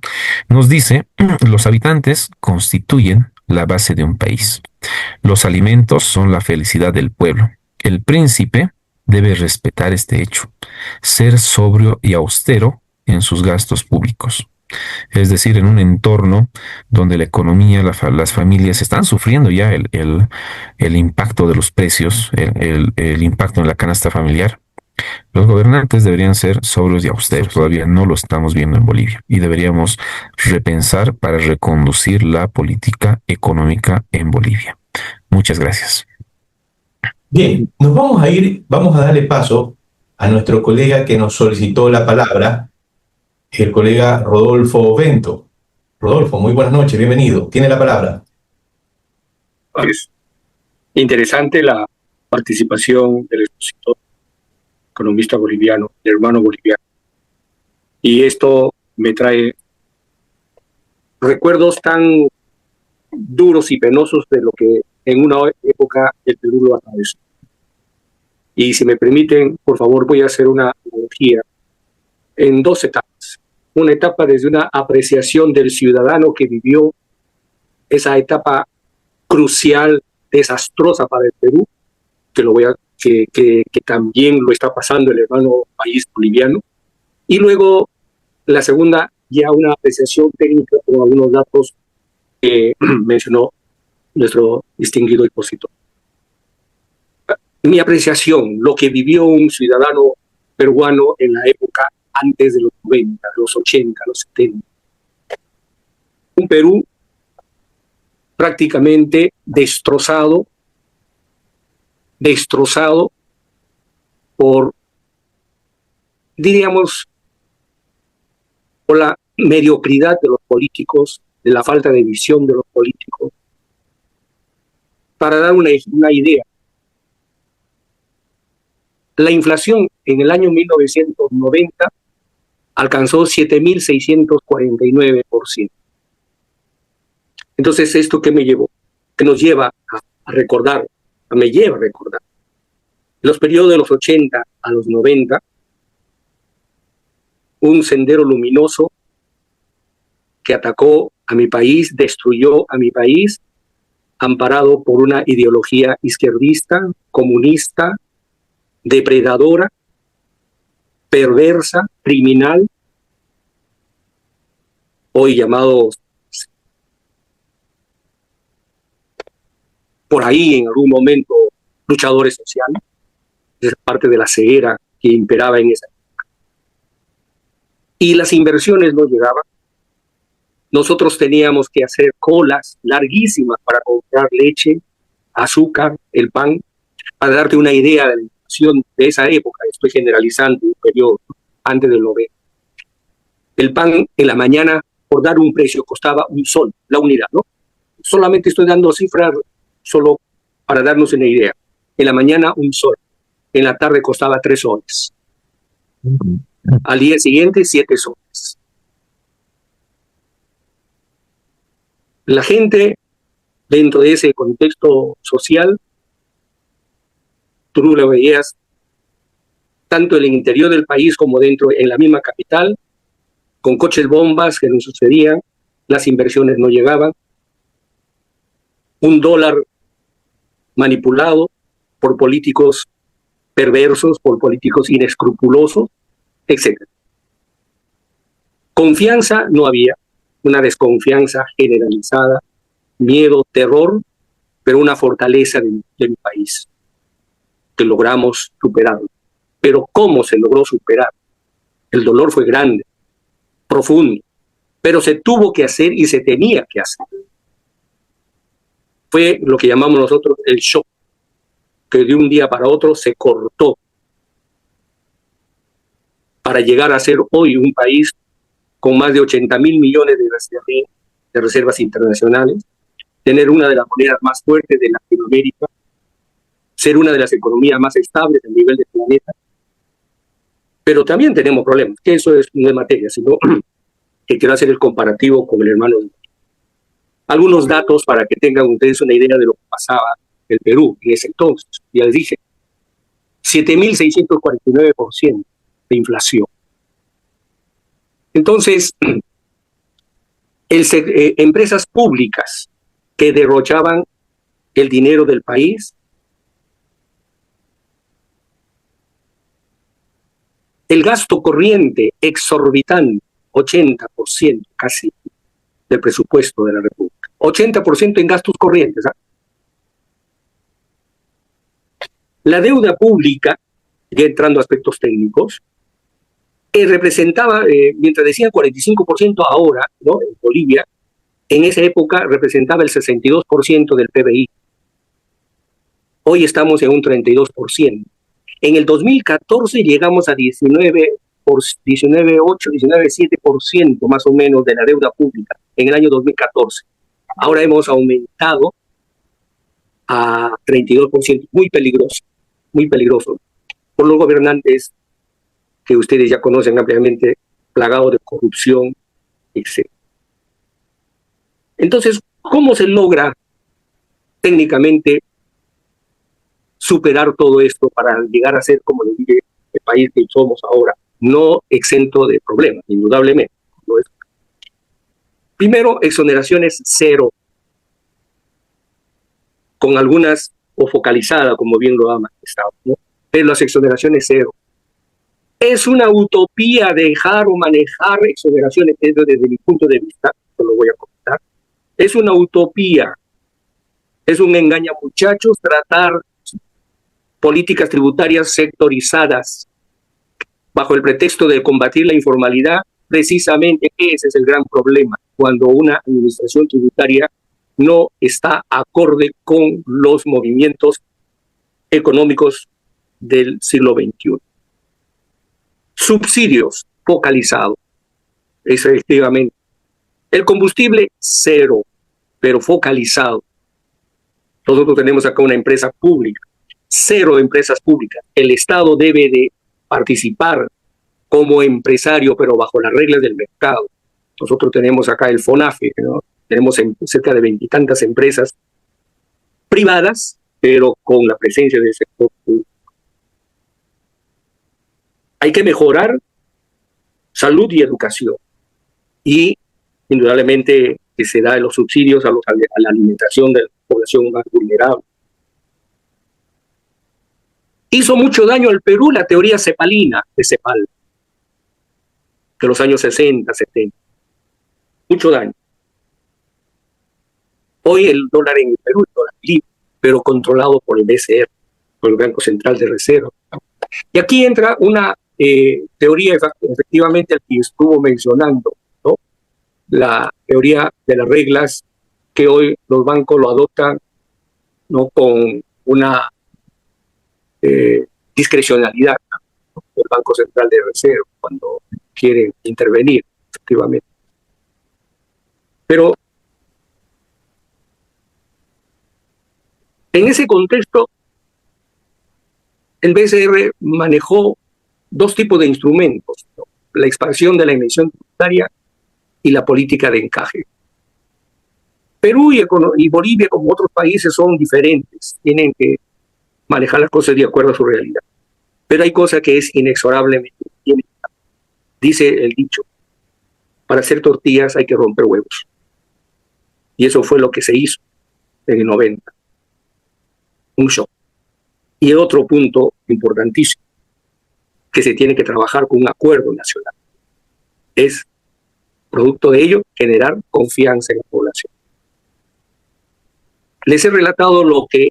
Nos dice, los habitantes constituyen la base de un país. Los alimentos son la felicidad del pueblo. El príncipe debe respetar este hecho, ser sobrio y austero en sus gastos públicos. Es decir, en un entorno donde la economía, las familias están sufriendo ya el impacto de los precios, el impacto en la canasta familiar. Los gobernantes deberían ser sobrios y austeros. Todavía no lo estamos viendo en Bolivia y deberíamos repensar para reconducir la política económica en Bolivia. Muchas gracias. Bien, nos vamos a ir, vamos a darle paso a nuestro colega que nos solicitó la palabra, el colega Rodolfo Bento. Rodolfo, muy buenas noches, bienvenido. Tiene la palabra. Es interesante la participación del expositor economista boliviano, el hermano boliviano. Y esto me trae recuerdos tan duros y penosos de lo que en una época el Perú lo atravesó. Y si me permiten, por favor, voy a hacer una analogía en dos etapas. Una etapa desde una apreciación del ciudadano que vivió esa etapa crucial, desastrosa para el Perú, que también lo está pasando el hermano país boliviano. Y luego la segunda, ya una apreciación técnica con algunos datos que mencionó nuestro distinguido expositor. Mi apreciación, lo que vivió un ciudadano peruano en la época antes de los 90, los 80, los 70. Un Perú prácticamente destrozado por, diríamos, por la mediocridad de los políticos, de la falta de visión de los políticos. Para dar una idea, la inflación en el año 1990 alcanzó 7.649%. Entonces, ¿esto qué me llevó? Que nos lleva a recordar, me lleva a recordar. Los periodos de los 80 a los 90, un sendero luminoso que atacó a mi país, destruyó a mi país, amparado por una ideología izquierdista, comunista, depredadora, perversa, criminal, hoy llamados por ahí en algún momento luchadores sociales, es parte de la ceguera que imperaba en esa época. Y las inversiones no llegaban. Nosotros teníamos que hacer colas larguísimas para comprar leche, azúcar, el pan. Para darte una idea de la inflación de esa época, estoy generalizando un periodo antes del 90. El pan en la mañana, por dar un precio, costaba $1 la unidad, ¿no? Solamente estoy dando cifras solo para darnos una idea. En la mañana $1, en la tarde costaba 3 soles. Al día siguiente 7 soles. La gente, dentro de ese contexto social, tú lo veías tanto en el interior del país como dentro, en la misma capital, con coches bombas que no sucedían, las inversiones no llegaban, un dólar manipulado por políticos perversos, por políticos inescrupulosos, etc. Confianza no había, una desconfianza generalizada, miedo, terror, pero una fortaleza de mi país, que logramos superarlo. Pero ¿cómo se logró superar? El dolor fue grande, profundo, pero se tuvo que hacer y se tenía que hacer. Fue lo que llamamos nosotros el shock, que de un día para otro se cortó para llegar a ser hoy un país con más de 80.000 millones de reservas internacionales, tener una de las monedas más fuertes de Latinoamérica, ser una de las economías más estables a nivel del planeta. Pero también tenemos problemas, que eso no es materia, sino que quiero hacer el comparativo con el hermano. Algunos datos para que tengan ustedes una idea de lo que pasaba en el Perú en ese entonces. Ya les dije, 7.649% de inflación. Entonces, empresas públicas que derrochaban el dinero del país, el gasto corriente exorbitante, 80% casi del presupuesto de la República. 80% en gastos corrientes. ¿Ah? La deuda pública, ya entrando a aspectos técnicos, representaba, mientras decían 45% ahora, ¿no? En Bolivia, en esa época representaba el 62% del PBI. Hoy estamos en un 32%. En el 2014 llegamos a 19,7% más o menos de la deuda pública, en el año 2014. Ahora hemos aumentado a 32%, muy peligroso, por los gobernantes que ustedes ya conocen ampliamente, plagados de corrupción, etc. Entonces, ¿cómo se logra técnicamente superar todo esto para llegar a ser, como les dije, el país que somos ahora, no exento de problemas, indudablemente? ¿No es? Primero, exoneraciones cero, con algunas, o focalizadas, como bien lo ha manifestado, ¿no? Pero las exoneraciones cero. Es una utopía dejar o manejar exoneraciones, desde mi punto de vista, esto lo voy a comentar, es una utopía, es un engaña muchachos tratar políticas tributarias sectorizadas bajo el pretexto de combatir la informalidad. Precisamente ese es el gran problema, cuando una administración tributaria no está acorde con los movimientos económicos del siglo XXI. Subsidios focalizados, efectivamente. El combustible cero, pero focalizado. Nosotros tenemos acá una empresa pública, cero empresas públicas. El Estado debe de participar como empresario, pero bajo las reglas del mercado. Nosotros tenemos acá el FONAFE, ¿no? Tenemos cerca de 20 y tantas empresas privadas, pero con la presencia del sector público. Hay que mejorar salud y educación. Y, indudablemente, que se da los subsidios a la alimentación de la población más vulnerable. Hizo mucho daño al Perú la teoría cepalina de Cepal, de los años 60, 70. Mucho daño. Hoy el dólar en el Perú, el dólar libre, pero controlado por el BCR, por el Banco Central de Reserva. Y aquí entra una teoría, efectivamente, al que estuvo mencionando, ¿no? La teoría de las reglas que hoy los bancos lo adoptan, ¿no? Con una discrecionalidad, ¿no? Del Banco Central de Reserva cuando quieren intervenir, efectivamente. Pero en ese contexto, el BCR manejó dos tipos de instrumentos, ¿no? La expansión de la emisión tributaria y la política de encaje. Perú y Bolivia, como otros países, son diferentes, tienen que manejar las cosas de acuerdo a su realidad. Pero hay cosas que es inexorablemente, dice el dicho, para hacer tortillas hay que romper huevos. Y eso fue lo que se hizo en el 90. Un shock. Y otro punto importantísimo, que se tiene que trabajar con un acuerdo nacional, es, producto de ello, generar confianza en la población. Les he relatado lo que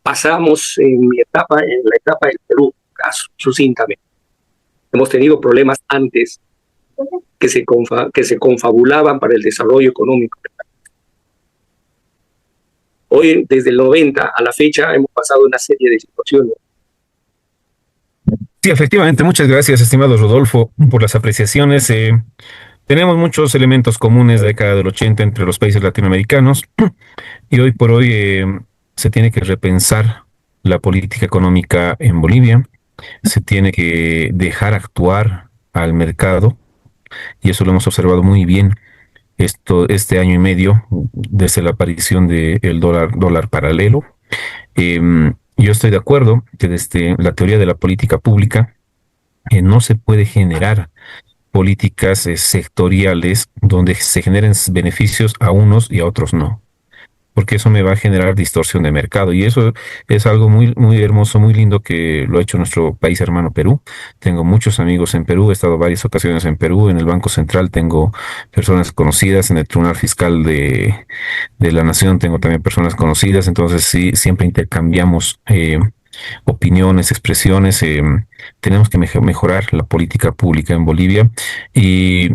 pasamos en la etapa del Perú, sucintamente. Hemos tenido problemas antes que se confabulaban para el desarrollo económico. Hoy, desde el 90 a la fecha, hemos pasado una serie de situaciones. Sí, efectivamente, muchas gracias, estimado Rodolfo, por las apreciaciones. Tenemos muchos elementos comunes de la década del 80 entre los países latinoamericanos y hoy por hoy se tiene que repensar la política económica en Bolivia, se tiene que dejar actuar al mercado y eso lo hemos observado muy bien este año y medio desde la aparición del dólar paralelo. Yo estoy de acuerdo que desde la teoría de la política pública no se puede generar políticas sectoriales donde se generen beneficios a unos y a otros no, porque eso me va a generar distorsión de mercado y eso es algo muy, muy hermoso, muy lindo que lo ha hecho nuestro país hermano Perú. Tengo muchos amigos en Perú, he estado varias ocasiones en Perú, en el Banco Central tengo personas conocidas, en el Tribunal Fiscal de la Nación tengo también personas conocidas, entonces sí, siempre intercambiamos opiniones, expresiones. Tenemos que mejorar la política pública en Bolivia y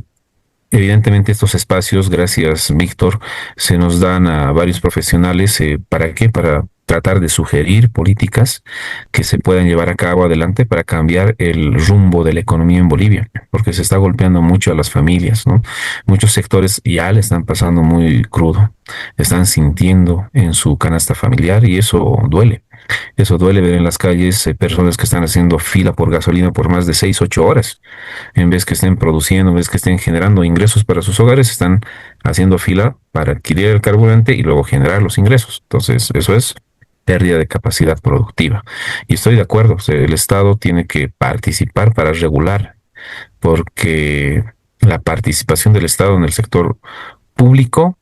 evidentemente estos espacios, gracias Víctor, se nos dan a varios profesionales. ¿Para qué? Para tratar de sugerir políticas que se puedan llevar a cabo adelante para cambiar el rumbo de la economía en Bolivia, porque se está golpeando mucho a las familias, ¿no? Muchos sectores ya le están pasando muy crudo, están sintiendo en su canasta familiar y eso duele. Eso duele ver en las calles personas que están haciendo fila por gasolina por más de 6, 8 horas. En vez que estén produciendo, en vez que estén generando ingresos para sus hogares, están haciendo fila para adquirir el carburante y luego generar los ingresos. Entonces, eso es pérdida de capacidad productiva. Y estoy de acuerdo, o sea, el Estado tiene que participar para regular, porque la participación del Estado en el sector público,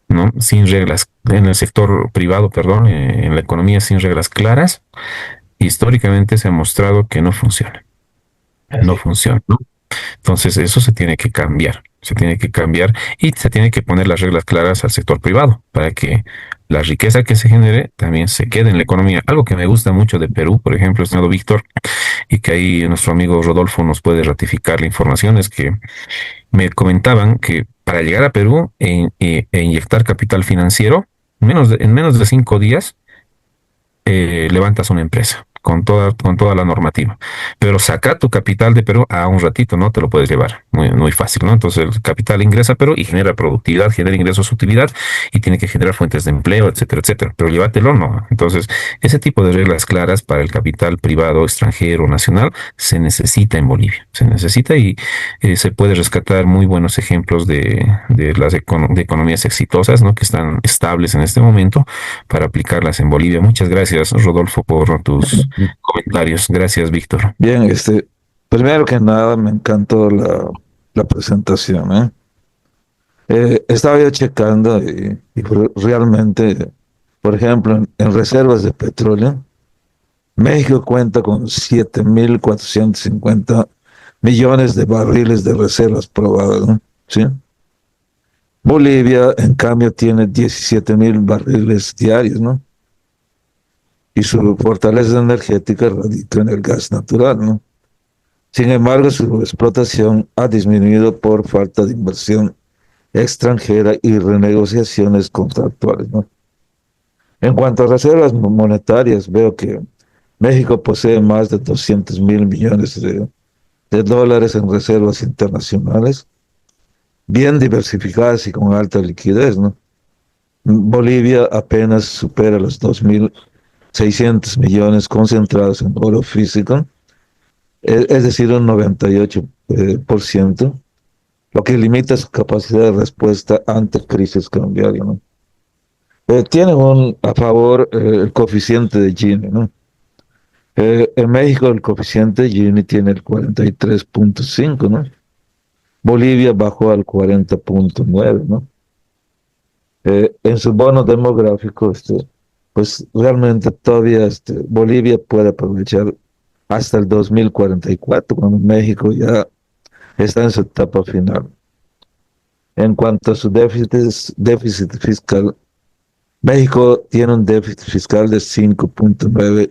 ¿no? Sin reglas, en el sector privado, perdón, en la economía sin reglas claras, históricamente se ha mostrado que no funciona. No funciona, ¿no? Entonces, eso se tiene que cambiar y se tiene que poner las reglas claras al sector privado para que la riqueza que se genere también se quede en la economía. Algo que me gusta mucho de Perú, por ejemplo, estimado Víctor, y que ahí nuestro amigo Rodolfo nos puede ratificar la información, es que me comentaban que para llegar a Perú e inyectar capital financiero, en menos de 5 días, levantas una empresa con toda la normativa. Pero sacar tu capital de Perú a un ratito, ¿no? Te lo puedes llevar muy, muy fácil, ¿no? Entonces el capital ingresa a Perú y genera productividad, genera ingresos, utilidad y tiene que generar fuentes de empleo, etcétera, etcétera. Pero llévatelo, no. Entonces, ese tipo de reglas claras para el capital privado, extranjero, nacional, se necesita en Bolivia. Se necesita y se puede rescatar muy buenos ejemplos de economías exitosas, ¿no? Que están estables en este momento para aplicarlas en Bolivia. Muchas gracias, Rodolfo, por tus comentarios. Gracias, Víctor. Bien, primero que nada me encantó la presentación, ¿eh? Estaba yo checando y realmente, por ejemplo, en reservas de petróleo, México cuenta con 7.450 millones de barriles de reservas probadas, ¿no? ¿Sí? Bolivia, en cambio, tiene 17.000 barriles diarios, ¿no? Y su fortaleza energética radica en el gas natural, ¿no? Sin embargo, su explotación ha disminuido por falta de inversión extranjera y renegociaciones contractuales, ¿no? En cuanto a reservas monetarias, veo que México posee más de 200.000 millones de dólares en reservas internacionales, bien diversificadas y con alta liquidez, ¿no? Bolivia apenas supera los 2.600 millones concentrados en oro físico, es decir, un 98%, lo que limita su capacidad de respuesta ante crisis cambiaria, ¿no? Tiene a favor el coeficiente de Gini, ¿no? En México el coeficiente Gini tiene el 43.5, ¿no? Bolivia bajó al 40.9, ¿no? En su bono demográfico, pues realmente todavía Bolivia puede aprovechar hasta el 2044, cuando México ya está en su etapa final. En cuanto a su déficit fiscal, México tiene un déficit fiscal de 5.9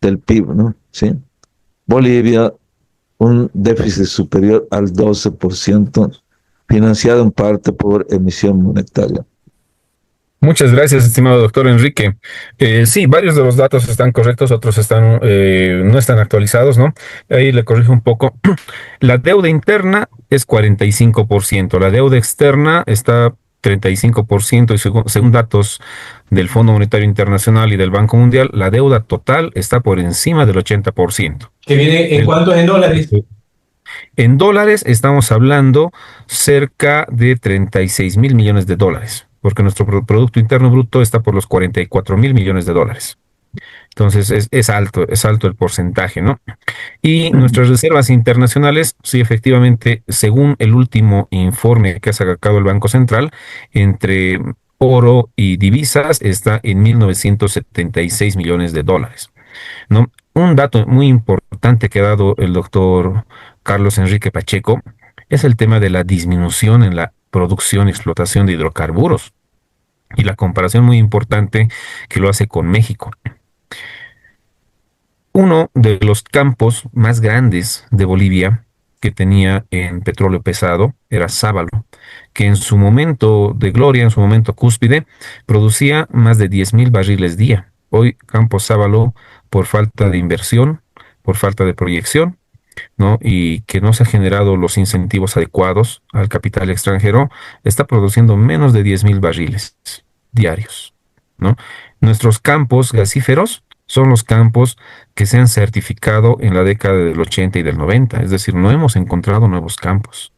del PIB, ¿no? ¿Sí? Bolivia, un déficit superior al 12%, financiado en parte por emisión monetaria. Muchas gracias, estimado doctor Enrique. Sí, varios de los datos están correctos, otros no están actualizados, ¿no? Ahí le corrijo un poco. La deuda interna es 45%, la deuda externa está 35% y según datos del Fondo Monetario Internacional y del Banco Mundial, la deuda total está por encima del 80%. ¿Que viene en cuánto en dólares? En dólares estamos hablando cerca de 36 mil millones de dólares, porque nuestro Producto Interno Bruto está por los 44 mil millones de dólares. Entonces es alto el porcentaje, ¿no? Y nuestras reservas internacionales, sí, efectivamente, según el último informe que ha sacado el Banco Central, entre oro y divisas está en 1.976 millones de dólares, ¿no? Un dato muy importante que ha dado el doctor Carlos Enrique Pacheco es el tema de la disminución en la producción y explotación de hidrocarburos y la comparación muy importante que lo hace con México. Uno de los campos más grandes de Bolivia que tenía en petróleo pesado era Sábalo, que en su momento de gloria, en su momento cúspide, producía más de 10.000 barriles día. Hoy Campo Sábalo, por falta de inversión, por falta de proyección, ¿no? Y que no se han generado los incentivos adecuados al capital extranjero, está produciendo menos de 10.000 barriles diarios, ¿no? Nuestros campos gasíferos son los campos que se han certificado en la década del 80 y del 90, es decir, no hemos encontrado nuevos campos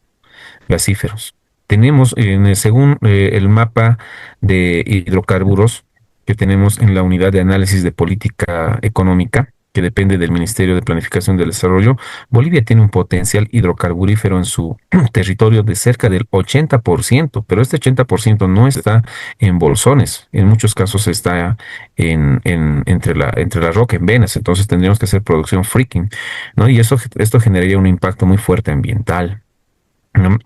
gasíferos. Tenemos, según el mapa de hidrocarburos que tenemos en la Unidad de Análisis de Política Económica, que depende del Ministerio de Planificación del Desarrollo, Bolivia tiene un potencial hidrocarburífero en su territorio de cerca del 80%, pero este 80% no está en bolsones, en muchos casos está entre la roca, en venas, entonces tendríamos que hacer producción fracking, ¿no? Y esto generaría un impacto muy fuerte ambiental, ¿no?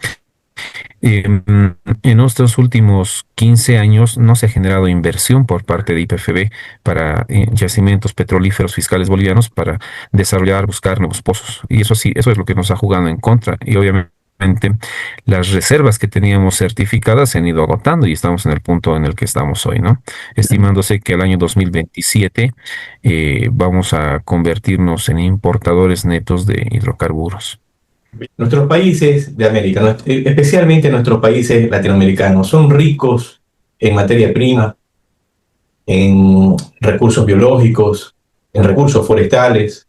En estos últimos 15 años no se ha generado inversión por parte de IPFB para yacimientos petrolíferos fiscales bolivianos para desarrollar, buscar nuevos pozos. Y eso sí, eso es lo que nos ha jugado en contra. Y obviamente las reservas que teníamos certificadas se han ido agotando y estamos en el punto en el que estamos hoy, ¿no? Estimándose que el año 2027 vamos a convertirnos en importadores netos de hidrocarburos. Nuestros países de América, especialmente nuestros países latinoamericanos, son ricos en materia prima, en recursos biológicos, en recursos forestales,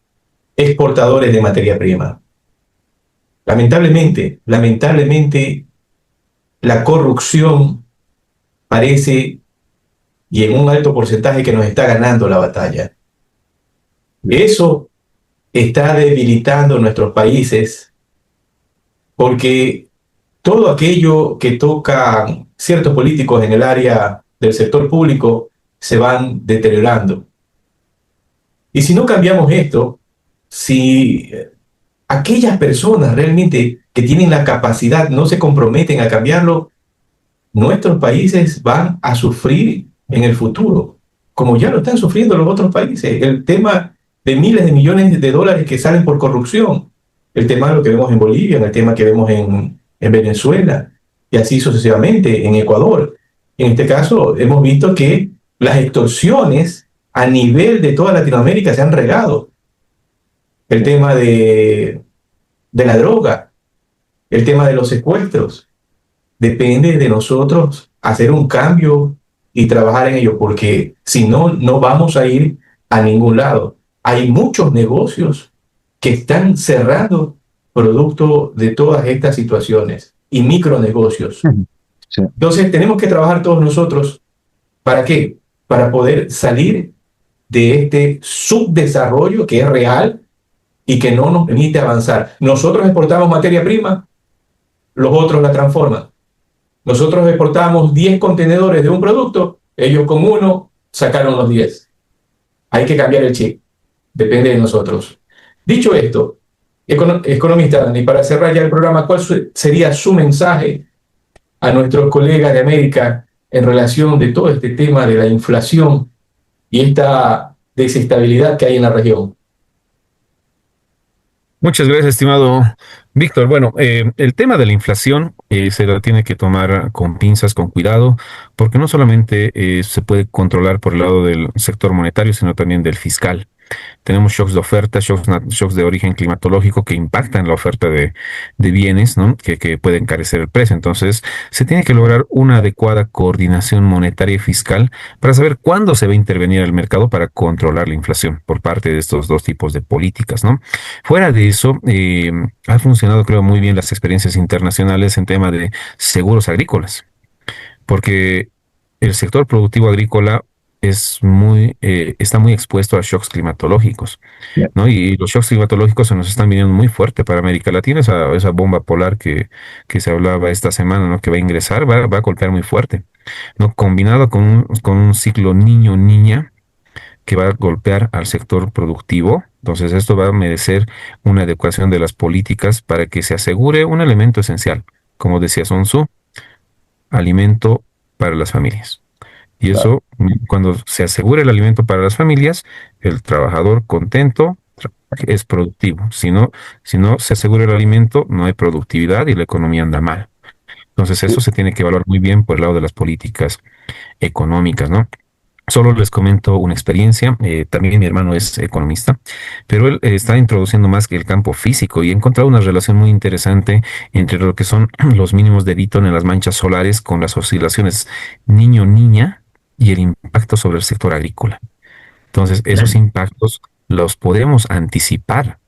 exportadores de materia prima. Lamentablemente, la corrupción parece, y en un alto porcentaje, que nos está ganando la batalla. Eso está debilitando nuestros países, porque todo aquello que tocan ciertos políticos en el área del sector público se van deteriorando. Y si no cambiamos esto, si aquellas personas realmente que tienen la capacidad no se comprometen a cambiarlo, nuestros países van a sufrir en el futuro, como ya lo están sufriendo los otros países. El tema de miles de millones de dólares que salen por corrupción, el tema de lo que vemos en Bolivia, el tema que vemos en Venezuela, y así sucesivamente en Ecuador. En este caso, hemos visto que las extorsiones a nivel de toda Latinoamérica se han regado. El tema de la droga, el tema de los secuestros. Depende de nosotros hacer un cambio y trabajar en ello, porque si no, no vamos a ir a ningún lado. Hay muchos negocios que están cerrando producto de todas estas situaciones y micronegocios. Sí. Entonces tenemos que trabajar todos nosotros. ¿Para qué? Para poder salir de este subdesarrollo que es real y que no nos permite avanzar. Nosotros exportamos materia prima, los otros la transforman. Nosotros exportamos 10 contenedores de un producto, ellos con uno sacaron los 10. Hay que cambiar el chip. Depende de nosotros. Dicho esto, economista Dani, para cerrar ya el programa, ¿cuál sería su mensaje a nuestros colegas de América en relación de todo este tema de la inflación y esta desestabilidad que hay en la región? Muchas gracias, estimado Víctor. Bueno, el tema de la inflación se la tiene que tomar con pinzas, con cuidado, porque no solamente se puede controlar por el lado del sector monetario, sino también del fiscal. Tenemos shocks de oferta, shocks de origen climatológico que impactan la oferta de bienes, ¿no? Que pueden encarecer el precio. Entonces, se tiene que lograr una adecuada coordinación monetaria y fiscal para saber cuándo se va a intervenir el mercado para controlar la inflación por parte de estos dos tipos de políticas, ¿no? Fuera de eso, ha funcionado, creo, muy bien las experiencias internacionales en tema de seguros agrícolas, porque el sector productivo agrícola está muy expuesto a shocks climatológicos, Yeah. ¿no? Y los shocks climatológicos se nos están viniendo muy fuerte para América Latina, esa bomba polar que se hablaba esta semana, ¿no? Que va a ingresar, va a golpear muy fuerte, ¿no? Combinado con un ciclo niño-niña que va a golpear al sector productivo. Entonces esto va a merecer una adecuación de las políticas para que se asegure un elemento esencial, como decía Sun Tzu, alimento para las familias. Y Claro. eso, cuando se asegura el alimento para las familias, el trabajador contento es productivo. Si no se asegura el alimento, no hay productividad y la economía anda mal. Entonces eso se tiene que evaluar muy bien por el lado de las políticas económicas, ¿no? Solo les comento una experiencia. También mi hermano es economista, pero él está introduciendo más que el campo físico y he encontrado una relación muy interesante entre lo que son los mínimos de Ditton en las manchas solares con las oscilaciones niño-niña y el impacto sobre el sector agrícola. Entonces, esos impactos los podemos anticipar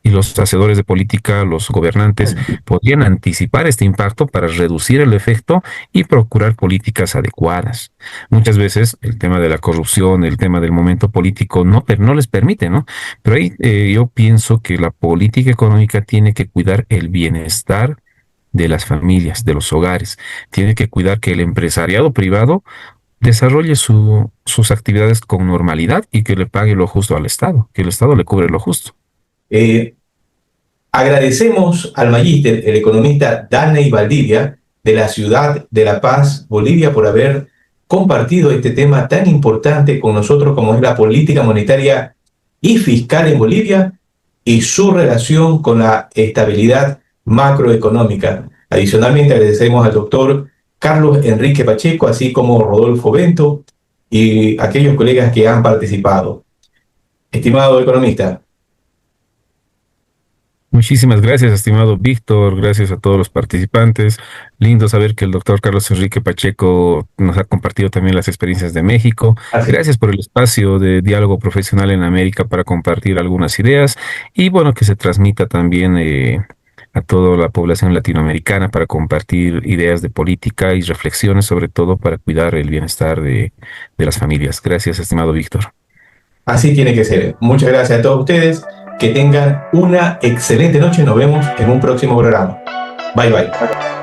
y los hacedores de política, los gobernantes, podrían anticipar este impacto para reducir el efecto y procurar políticas adecuadas. Muchas veces el tema de la corrupción, el tema del momento político no les permite, ¿no? Pero ahí yo pienso que la política económica tiene que cuidar el bienestar de las familias, de los hogares. Tiene que cuidar que el empresariado privado desarrolle sus actividades con normalidad y que le pague lo justo al Estado, que el Estado le cubre lo justo. Agradecemos al magíster, el economista Danny Valdivia, de la ciudad de La Paz, Bolivia, por haber compartido este tema tan importante con nosotros como es la política monetaria y fiscal en Bolivia y su relación con la estabilidad macroeconómica. Adicionalmente, agradecemos al doctor Carlos Enrique Pacheco, así como Rodolfo Bento y aquellos colegas que han participado. Estimado economista. Muchísimas gracias, estimado Víctor, gracias a todos los participantes. Lindo saber que el doctor Carlos Enrique Pacheco nos ha compartido también las experiencias de México. Gracias por el espacio de diálogo profesional en América para compartir algunas ideas y bueno, que se transmita también a toda la población latinoamericana para compartir ideas de política y reflexiones, sobre todo para cuidar el bienestar de las familias. Gracias, estimado Víctor. Así tiene que ser. Muchas gracias a todos ustedes. Que tengan una excelente noche. Nos vemos en un próximo programa. Bye, bye.